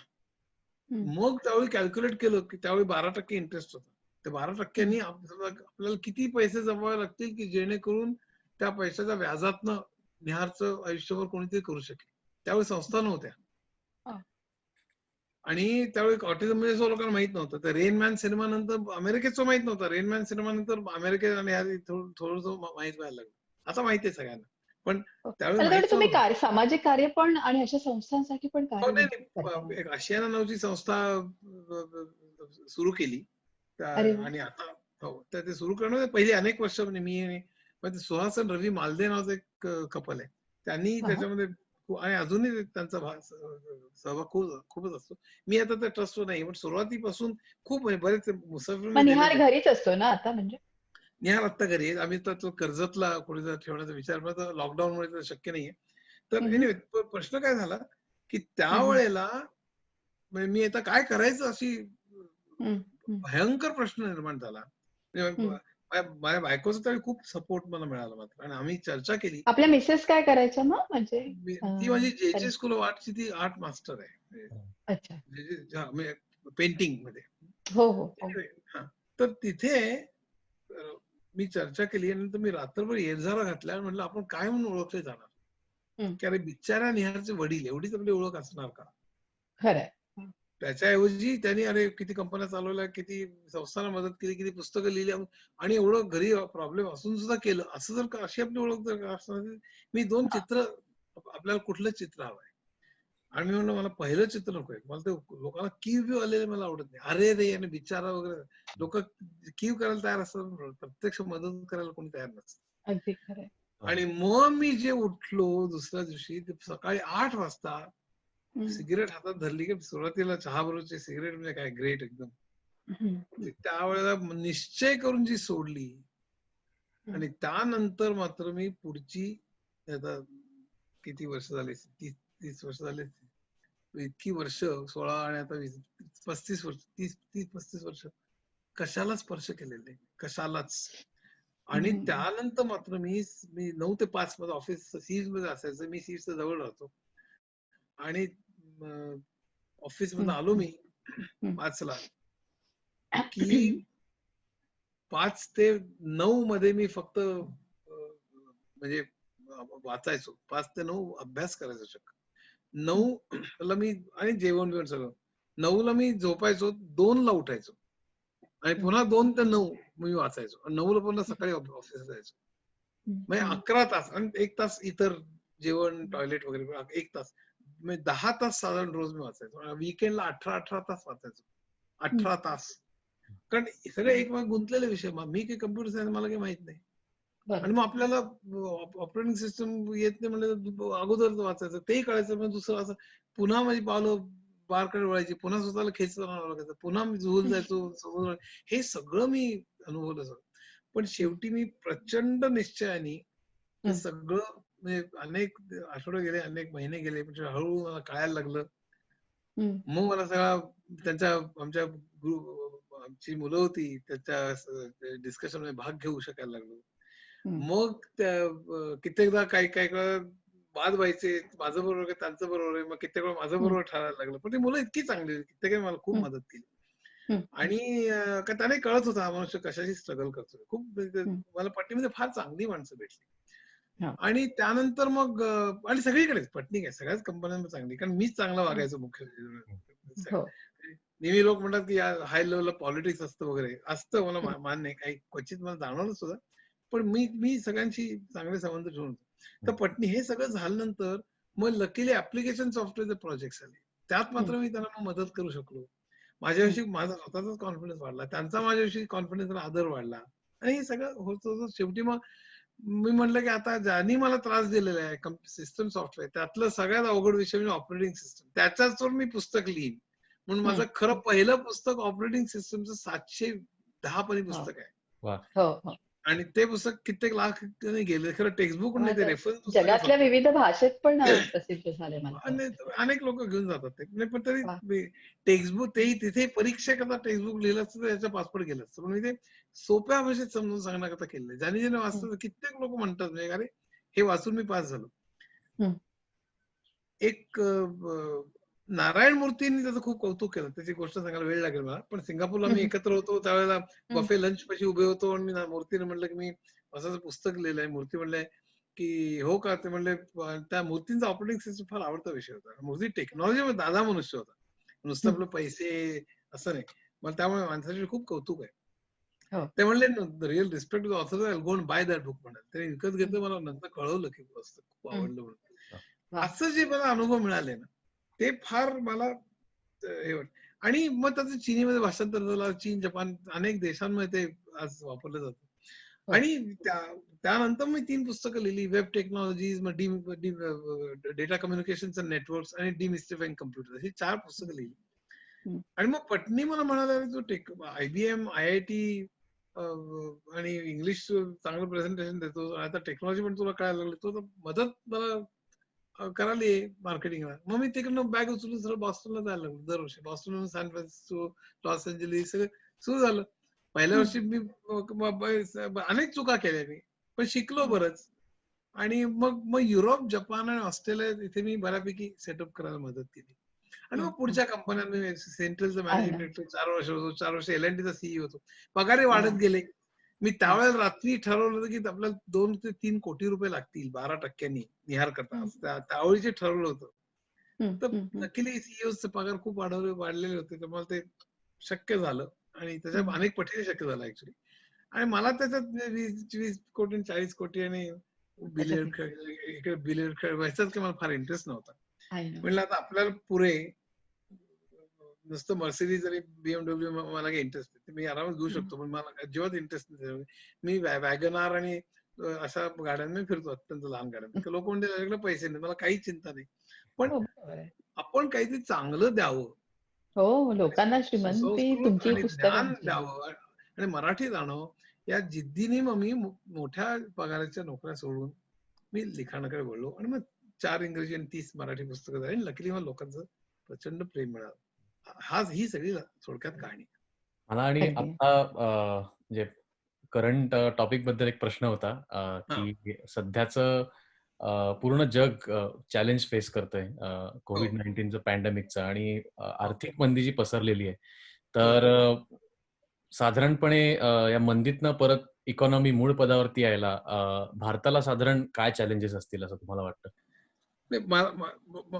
हं, मग त्यावेळी कॅल्क्युलेट केलं की त्यावेळी 12% इंटरेस्ट होता. त्या 12%नी हं. आपल्याला किती पैसे जमवावे लागतील की जेणेकरून त्या पैशाच्या व्याजातनं निहारचं आयुष्यभर कोणीतरी करू शकेल. त्यावेळी संस्था नव्हत्या. हां. आणि त्यावेळी ऑटिझम म्हणजे असं लोकांना माहित नव्हतं. तर रेन मॅन सिनेमा नंतर अमेरिकेचं माहित नव्हतं. रेन मॅन सिनेमा नंतर अमेरिकेत आणि ह्या थोडंसं माहित व्हायला लागलं. आता माहिती आहे सगळ्यांना. पण हो. त्यावेळी मला तर वाटतं माहित तुम्ही नव्हतं. सामाजिक कार्य पण आणि अशा संस्थांसाठी पण हो, कार्य नाही, भरपूर करता नाही. म्हणजे. एक आशियाना नावाची संस्था सुरू केली. अरे वाह! आणि आता हो, तर ते सुरू करणं पहिले अनेक वर्ष म्हणजे मी म्हणजे सुहास आणि रवी मालदे नावाचं एक कपल आहे. त्यांनी हां, हां. त्याच्यामध्ये आणि अजूनही त्यांचा सहभाग खूपच असतो. मी आता त्या ट्रस्टवर नाही, पण सुरुवातीपासून खूप म्हणजे बरेच मुसाफिर मग मी निहार दिलेले आहेत. घरीच असतो ना आता म्हणजे? निहार आत्ता घरी आहे. आम्ही तर तो कर्जतला कुठे ठेवण्याचा विचार करतो. लॉकडाऊनमुळे तर शक्य नाहीये. तर हं, हं. एनिवे प्रश्न काय झाला, की हं, हं. त्यावेळेला म्हणजे मी आता काय करायचं अशी हं, हं. भयंकर प्रश्न निर्माण झाला. म्हणजे हं. माझ्या बायकोचा त्यावेळी खूप सपोर्ट मला मिळाला मात्र आणि आम्ही चर्चा केली. आपल्या मिसेस काय करायच्या मग म्हणजे ती माझी सॉरी. जे स्कूल ऑफ आर्टची ती आर्ट मास्टर आहे. अच्छा. म्हणजे पेंटिंग मध्ये. हो, हो, हो. हां. तर तिथे मी चर्चा केली आणि नंतर मी रात्रभर येरझारा घातला आणि म्हटलं आपण काय म्हणून ओळखले जाणार? हं. की अरे बिचाऱ्या निहारचे वडील एवढीच आपली ओळख असणार का? खरंय. हं. त्याच्याऐवजी त्यांनी अरे किती कंपन्या चालवल्या, किती संस्थांना मदत केली, किती पुस्तकं लिहिली आणि एवढं घरी प्रॉब्लेम असून सुद्धा केलं. असं जर का अशी आपली ओळख जर का असणार, मी 2 हां. चित्र आपल्याला कुठलं चित्र हवंय? आणि मी म्हणलं मला पहिलं चित्र नकोय. मला ते लोकांना कीव आलेले मला आवडत नाही. अरे रे आणि बिचारा वगैरे लोकं कीव करायला तयार असतात. प्रत्यक्ष मदत करायला कोणी तयार नसतं. अगदी खरंय. आणि मग मी जे उठलो दुसऱ्या दिवशी ते सकाळी 8 वाजता हं. सिगारेट हातात धरली की सुरुवातीला चहाबरोबरची सिगारेट म्हणजे काय ग्रेट एकदम. हं, हं, त्यावेळेला निश्चय करून जी सोडली हं. आणि त्यानंतर मात्र मी पुढची आता किती वर्ष झाले 30 वर्ष झाले. इतकी वर्ष 16 आणि आता 35 वर्ष 30-35 वर्ष कशाला स्पर्श केलेले नाही. कशालाच. हं, आणि हं. त्यानंतर मात्र मी 9 ते 5 मध्ये ऑफिस सीज मध्ये असायचं. मी सीजच्या जवळ राहतो. आणि ऑफिस मधून हं, आलो हं, मी हं. 5 ला की 5 ते 9 मध्ये मी फक्त म्हणजे वाचायचो. 5 ते 9 अभ्यास करायचो चक्क. हं, 9 ला मी आणि जेवण-बिवण सगळं. 9 ला मी झोपायचो, 2 ला उठायचो आणि हं, पुन्हा 2 ते 9 मी वाचायचो. आणि 9 ला पुन्हा सकाळी ऑफिसला जायचो. हं, म्हणजे हं. 11 तास आणि 1 तास इतर जेवण, टॉयलेट वगैरे 1 तास. म्हणजे 10 तास साधारण रोज मी वाचायचो. वीकेंडला 18 तास वाचायचो. हं. 18 तास. कारण सगळे एकमेक गुंतलेले विषय. मी काही कम्प्युटर सायन्स मला काही माहित नाही. आणि बरोबर. मग आपल्याला ऑपरेटिंग सिस्टम येत नाही म्हणजे अगोदर वाचायचं. तेही कळायचं पण दुसरं असं पुन्हा माझी पावलं बारकडे वळायची. पुन्हा स्वतःला खेचत राहावं लागायचं. पुन्हा मी झोल हं, जायचो. समोर हे सगळं मी अनुभवलं सगळं. पण हं, शेवटी मी प्रचंड निश्चयाने ते हं, सगळं म्हणजे अनेक आठवडे गेले, अनेक महिने गेले. म्हणजे हळूहळू मला कळायला लागलं. हं, मग मला सगळा त्यांच्या आमच्या ग्रुप आमची मुलं होती त्याच्या डिस्कशन मध्ये भाग घेऊ शकायला लागलो. हं. मग त्या कित्येकदा काही काही वेळा वाद व्हायचे, माझं बरोबर आहे, त्यांचं बरोबर आहे, मग कित्येक वेळा माझं बरोबर ठरायला लागलं. पण ती मुलं इतकी चांगली होती, कित्येक वेळा मला खूप हं, मदत केली. हं, आणि का त्याने कळत होतं हा मनुष्य कशाशी स्ट्रगल करतोय. खूप म्हणजे हं. मला पट्टीमध्ये फार चांगली माणसं भेटली. हां. आणि त्यानंतर मग आणि सगळीकडेच पत्नी काय सगळ्याच कंपन्यांमध्ये चांगली, कारण मीच चांगला हं. वागायचो मुख्य. हो. नेहमी लोक म्हणतात की हाय लेवलला पॉलिटिक्स असतं वगैरे, असतं मला हं, मान्य आहे, काही क्वचित मला जाणवलं सुद्धा. पण मी मी सगळ्यांशी चांगले संबंध ठेवून होतो. तर पत्नी हे सगळं झाल्यानंतर मग लकीली ऍप्लिकेशन सॉफ्टवेअरचे प्रोजेक्ट्स आले. त्यात हं, मात्र मी त्यांना मग मदत करू शकलो. हं. माझ्याविषयी माझा स्वतःचाच कॉन्फिडन्स वाढला, त्यांचा माझ्याविषयी कॉन्फिडन्स आणि आदर वाढला. आणि हे सगळं होत होत शेवटी मग मी म्हटलं की आता ज्यांनी मला त्रास दिलेला आहे सिस्टम सॉफ्टवेअर, त्यातलं सगळ्यात अवघड विषय म्हणजे ऑपरेटिंग सिस्टम. त्याच्यावर मी पुस्तक लिहीन. म्हणून हं. माझं खरं पहिलं पुस्तक ऑपरेटिंग सिस्टमचं 710 पानी हो. पुस्तक आहे. वा. हो, हो. आणि ते पुस्तक कित्येक लाख गेले. खरं टेक्स्टबुक नाही, ते आता रेफरन्स पुस्तक आहे जगातल्या फक्त. विविध भाषेत पण प्रसिद्ध झालंय मला तर अनेक वाटतं. अनेक लोक घेऊन जातात ते. नाही पण वाह! तरी टेक्स्टबुक तेही तिथे परीक्षेकरता टेक्स्टबुक लिहिलं असतं तर याचा पासपोर्ट गेलं असतं. पण मी ते सोप्या भाषेत समजून सांगण्याकरता केलंय. ज्याने हं, वाचलं कित्येक लोक म्हणतात म्हणजे अरे हे वाचून मी पास झालो. हं, एक नारायण मूर्तींनी त्याचं खूप कौतुक केलं. त्याची गोष्ट सांगायला वेळ लागेल मला. पण सिंगापूरला हं, आम्ही हं, एकत्र होतो त्यावेळेला हं. बफे लंच पाशी उभे होतो आणि मी मूर्तीने म्हटलं की मी असं पुस्तक लिहिलंय. मूर्ती म्हणले की हो का? ते म्हणले त्या मूर्तींचा ऑपरेटिंग सिस्टम फार आवडता विषय होता. मूर्ती टेक्नॉलॉजी दादा मनुष्य होता. नुसतं हं. आपलं पैसे असं नाही. मला त्यामुळे माणसाचे खूप कौतुक आहे. हो. ते म्हणले real respect to author I go and buy that book म्हणाले. ते विकत हं, घेतलं, मला नंतर कळवलं की पुस्तक खूप हं. आवडलं म्हणून. वाह! असं जे मला अनुभव मिळाले ना, ते फार मला हे वाटतं. आणि मग त्याचं चिनीमध्ये भाषांतर झालं. चीन, जपान अनेक देशांमध्ये ते आज वापरलं जातं. हो. आणि त्यानंतर मी 3 पुस्तकं लिहिली. वेब टेक्नॉलॉजीज, मग डेटा कम्युनिकेशन्स अँड नेटवर्क्स आणि डिमिस्टिफाइंग कम्प्युटर, ही 4 पुस्तकं लिहिली. हं. आणि मग पत्नी मला म्हणाला, "अरे तू IBM, IIT आणि इंग्लिश चांगलं प्रेझेंटेशन देतो. आता टेक्नॉलॉजी पण तुला कळायला लागली. तू तर मदत मला करायला ये मार्केटिंगला." मग मी तिकडनं बॅग उचलून सरळ बॉस्टनला जायला लागलो दरवर्षी. Boston, San Francisco, Los Angeles सगळं सुरू झालं. पहिल्या हं. वर्षी मी अनेक चुका केल्या मी, पण शिकलो हं. बरंच. आणि मग युरोप, जपान आणि ऑस्ट्रेलिया इथे मी बऱ्यापैकी सेटअप करायला मदत केली. आणि मग हं, हं. पुढच्या कंपन्यांमध्ये सेंट्रलचं आहे मॅनेजिंग ना. डायरेक्टर 4 वर्ष होतो, 4 वर्ष L&Tचा सीईओ होतो. पगारही वाढत वाह! गेले. मी हां. त्यावेळेला रात्री ठरवलं होतं, की आपल्याला 2 ते 3 कोटी रुपये लागतील 12% निहार करता. हं, असं त्यावेळी जे ठरवलं होतं. हं, तर हं, हं, नक्कीली सीईओचे पगार खूप वाढलेले होते. त्यामुळे ते शक्य झालं आणि त्याच्या हं. अनेक पटीने शक्य झालं ॲक्चुअली. आणि मला त्याच्यात 20 कोटी आणि 40 कोटी आणि त्याच्यात इकडे बिलियर्ड खेळवायचाच काही मला फार इंटरेस्ट नव्हता. आहे ना. म्हणलं आता आपल्याला पुरे नुसतं Mercedes आणि BMW मला काही इंटरेस्ट नाही. मी आरामात घेऊ हं. शकतो, पण मला अजिबात इंटरेस्ट नाही. मी वॅगन आर आणि अशा गाड्यांमध्ये फिरतो, अत्यंत लहान गाड्यांमध्ये. लोक म्हणतात त्याच्याकडे पैसे नाही. मला काही चिंता नाही. पण हो, बरोबर आहे. आपण काहीतरी चांगलं द्यावं हो, आणि लोकांना श्रीमंती सुसंस्कृत तुमची आणि ज्ञान पुस्तकांची. द्यावं आणि मराठी जाणं, या जिद्दीने मग मी मोठ्या पगाराच्या नोकऱ्या सोडून मी लिखाणाकडे वळलो आणि मग 4 इंग्रजी आणि 30 मराठी पुस्तकं झाली आणि लकीली मला लोकांचं प्रचंड प्रेम मिळालं. ही सगळी थोडक्यात कहाणी. मला आणि अगदी. आता म्हणजे करंट टॉपिक बद्दल एक प्रश्न होता, हां. की सध्याचं पूर्ण जग चॅलेंज फेस करतंय, हो, कोविड-19चं पॅन्डेमिकचं आणि हो, आर्थिक मंदी जी पसरलेली आहे. हो. तर साधारणपणे या मंदीतनं परत इकॉनॉमी मूळ पदावरती यायला भारताला साधारण काय चॅलेंजेस असतील असं तुम्हाला वाटतं? नाही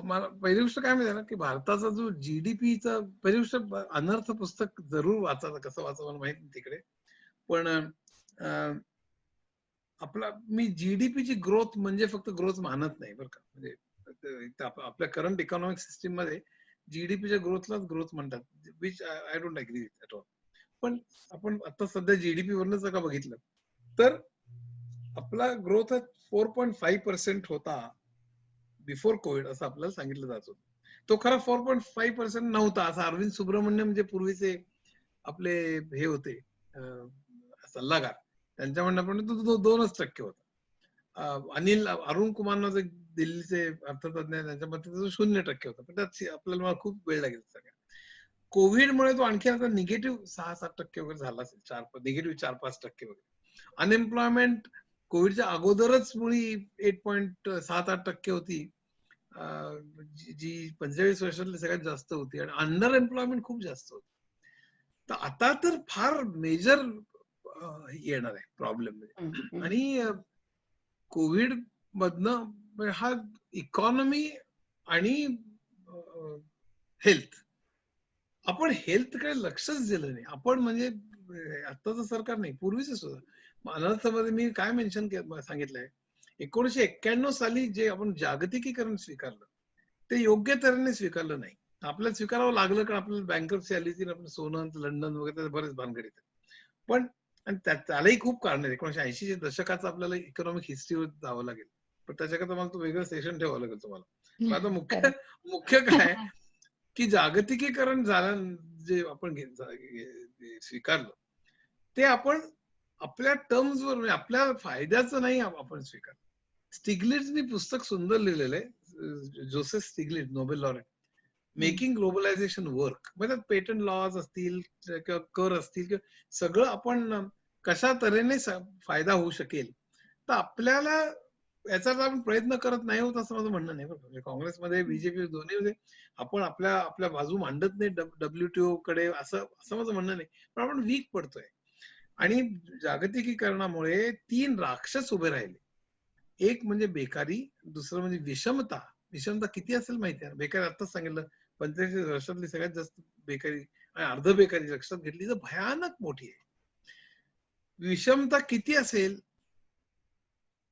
मला पहिली गोष्ट काय माहिती आहे ना, की भारताचा जो जीडीपीचा पहिली गोष्ट अनर्थ पुस्तक जरूर वाचायचं. कसं वाचावं मला माहित नाही तिकडे. पण आपला मी जीडीपीची ग्रोथ म्हणजे फक्त ग्रोथ मानत नाही बरं का. म्हणजे आपल्या करंट इकॉनॉमिक सिस्टीम मध्ये जीडीपीच्या ग्रोथलाच ग्रोथ म्हणतात, which I don't agree with at all. पण आपण आता सध्या जीडीपी वरनच जर का बघितलं तर आपला ग्रोथ 4.5% होता बिफोर कोविड, असं आपल्याला सांगितलं जात होतं. तो खरा 4.5% नव्हता, असं अरविंद सुब्रमण्यम जे पूर्वीचे आपले हे होते सल्लागार, त्यांच्या म्हणण्याप्रमाणे तो 2% होता. अरुण कुमार जे दिल्लीचे अर्थतज्ञ आहेत, त्यांच्या मते तो 0% होता. पण त्यात आपल्याला मला खूप वेळ लागेल सगळ्या. कोविडमुळे तो आणखी आता निगेटिव्ह 6-7% वगैरे झाला असेल, निगेटिव्ह 4-5% वगैरे. अनएम्प्लॉयमेंट कोविडच्या अगोदरच मुळी 8.78% होती, जी 45 वर्षातली सगळ्यात जास्त होती, आणि अंडर एम्प्लॉयमेंट खूप जास्त होती. तर आता तर फार मेजर येणार आहे प्रॉब्लेम. आणि कोविड मधनं हा इकॉनॉमी आणि हेल्थ, आपण हेल्थकडे लक्षच दिलं नाही आपण. म्हणजे आताचं सरकार नाही, पूर्वीच सुद्धा अनर्थमध्ये मी काय मेन्शन सांगितलंय, 1991 साली जे आपण जागतिकीकरण स्वीकारलं ते योग्य तऱ्हेने स्वीकारलं नाही. आपल्याला स्वीकारावं लागलं कारण आपल्याला बँकरप्सी आली होती, आपलं सोनं लंडन वगैरे बरेच भानगडीत. पण आणि त्यालाही खूप कारण आहे. 1980च्या दशकाचं आपल्याला इकॉनॉमिक हिस्ट्रीवर जावं लागेल, पण त्याच्याकरता मला तो वेगळं सेशन ठेवावं लागेल तुम्हाला. पण आता मुख्य काय की जागतिकीकरण झालं, जे आपण स्वीकारलं ते आपण आपल्या टर्म्सवर, म्हणजे आपल्या फायद्याचं नाही आपण स्वीकारलं. स्टिग्लिट्झनी पुस्तक सुंदर लिहिलेलं आहे, Joseph Stiglitz, Nobel laureate, making globalisation work. म्हणजे पेटंट लॉज असतील किंवा कर असतील किंवा सगळं आपण कशा तऱ्हेने फायदा होऊ शकेल, तर आपल्याला याचा आपण प्रयत्न करत नाही होत असं माझं म्हणणं नाही. म्हणजे काँग्रेसमध्ये, बीजेपी दोन्ही आपण आपल्या बाजू मांडत नाही WTO कडे, असं माझं म्हणणं नाही. पण आपण वीक पडतोय. आणि जागतिकीकरणामुळे 3 राक्षस उभे राहिले. एक म्हणजे बेकारी, दुसरं म्हणजे विषमता. विषमता किती असेल माहिती आहे? बेकारी आत्ताच सांगितलं, 45 वर्षातली सगळ्यात जास्त बेकारी आणि अर्ध बेकारी लक्षात घेतली तर भयानक मोठी आहे. विषमता किती असेल?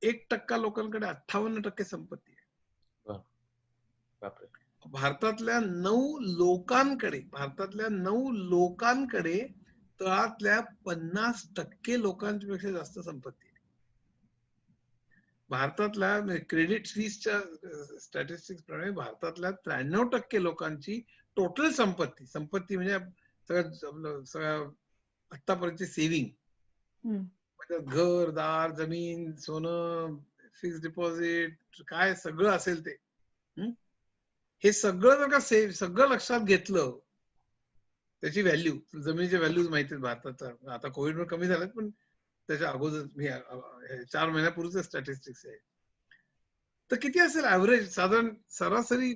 1% लोकांकडे 58% संपत्ती आहे. बापरे. भारतातल्या 9 लोकांकडे तळातल्या 50% लोकांपेक्षा जास्त संपत्ती आहे. भारतातल्या क्रेडिट स्विसच्या स्टॅटिस्टिक्स प्रमाणे भारतातल्या 93% लोकांची टोटल संपत्ती म्हणजे सगळ्या आतापर्यंतची सेव्हिंग, घर, दार, जमीन, सोनं, फिक्स डिपॉझिट, काय सगळं असेल ते, हे सगळं जर का सगळं लक्षात घेतलं, त्याची व्हॅल्यू, जमिनीच्या व्हॅल्यूज माहिती आहेत भारताचा. आता कोविडमुळे कमी झाल्यात, पण त्याच्या अगोदर 4 महिन्यापूर्वीच स्टॅटिस्टिक्स आहे. तर किती असेल ऍव्हरेज, साधारण सरासरी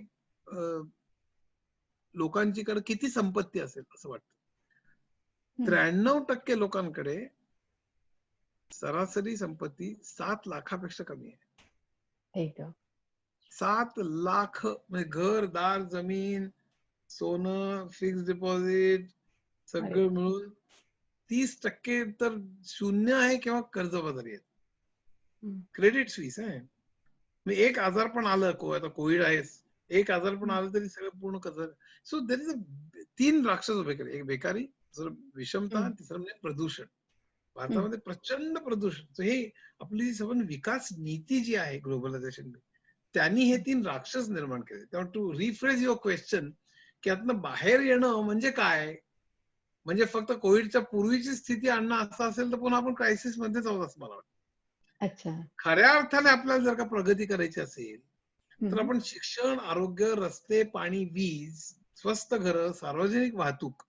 लोकांचीकडे किती संपत्ती असेल असं वाटतं? 93% लोकांकडे सरासरी संपत्ती 7 लाखापेक्षा कमी आहे. 7 लाख म्हणजे घर, दार, जमीन, सोनं, फिक्स डिपॉझिट सगळं मिळून 30% तर शून्य आहे किंवा कर्जबाजारी आहेत. क्रेडिट स्विस आहे. एक आजार पण आलं, आता कोविड आहेच, एक आजार पण आलं तरी सगळं पूर्ण कर्ज. सो देर इज 3 राक्षस उभे केले. एक बेकारी, दुसरं विषमता, तिसरं म्हणजे प्रदूषण. भारतामध्ये प्रचंड प्रदूषण. हे आपली सगळं विकास नीती जी आहे ग्लोबलायझेशन, त्यांनी हे 3 राक्षस निर्माण केले. त्यामुळे टू रिफ्रेज युअर क्वेश्चन, की यातनं बाहेर येणं म्हणजे काय? म्हणजे फक्त कोविडच्या पूर्वीची स्थिती आणणं असं असेल तर पुन्हा आपण क्रायसिस मध्येच आहोत असं मला वाटतं. अच्छा. खऱ्या अर्थाने आपल्याला जर का प्रगती करायची असेल तर आपण शिक्षण, आरोग्य, रस्ते, पाणी, वीज, स्वस्त घरं, सार्वजनिक वाहतूक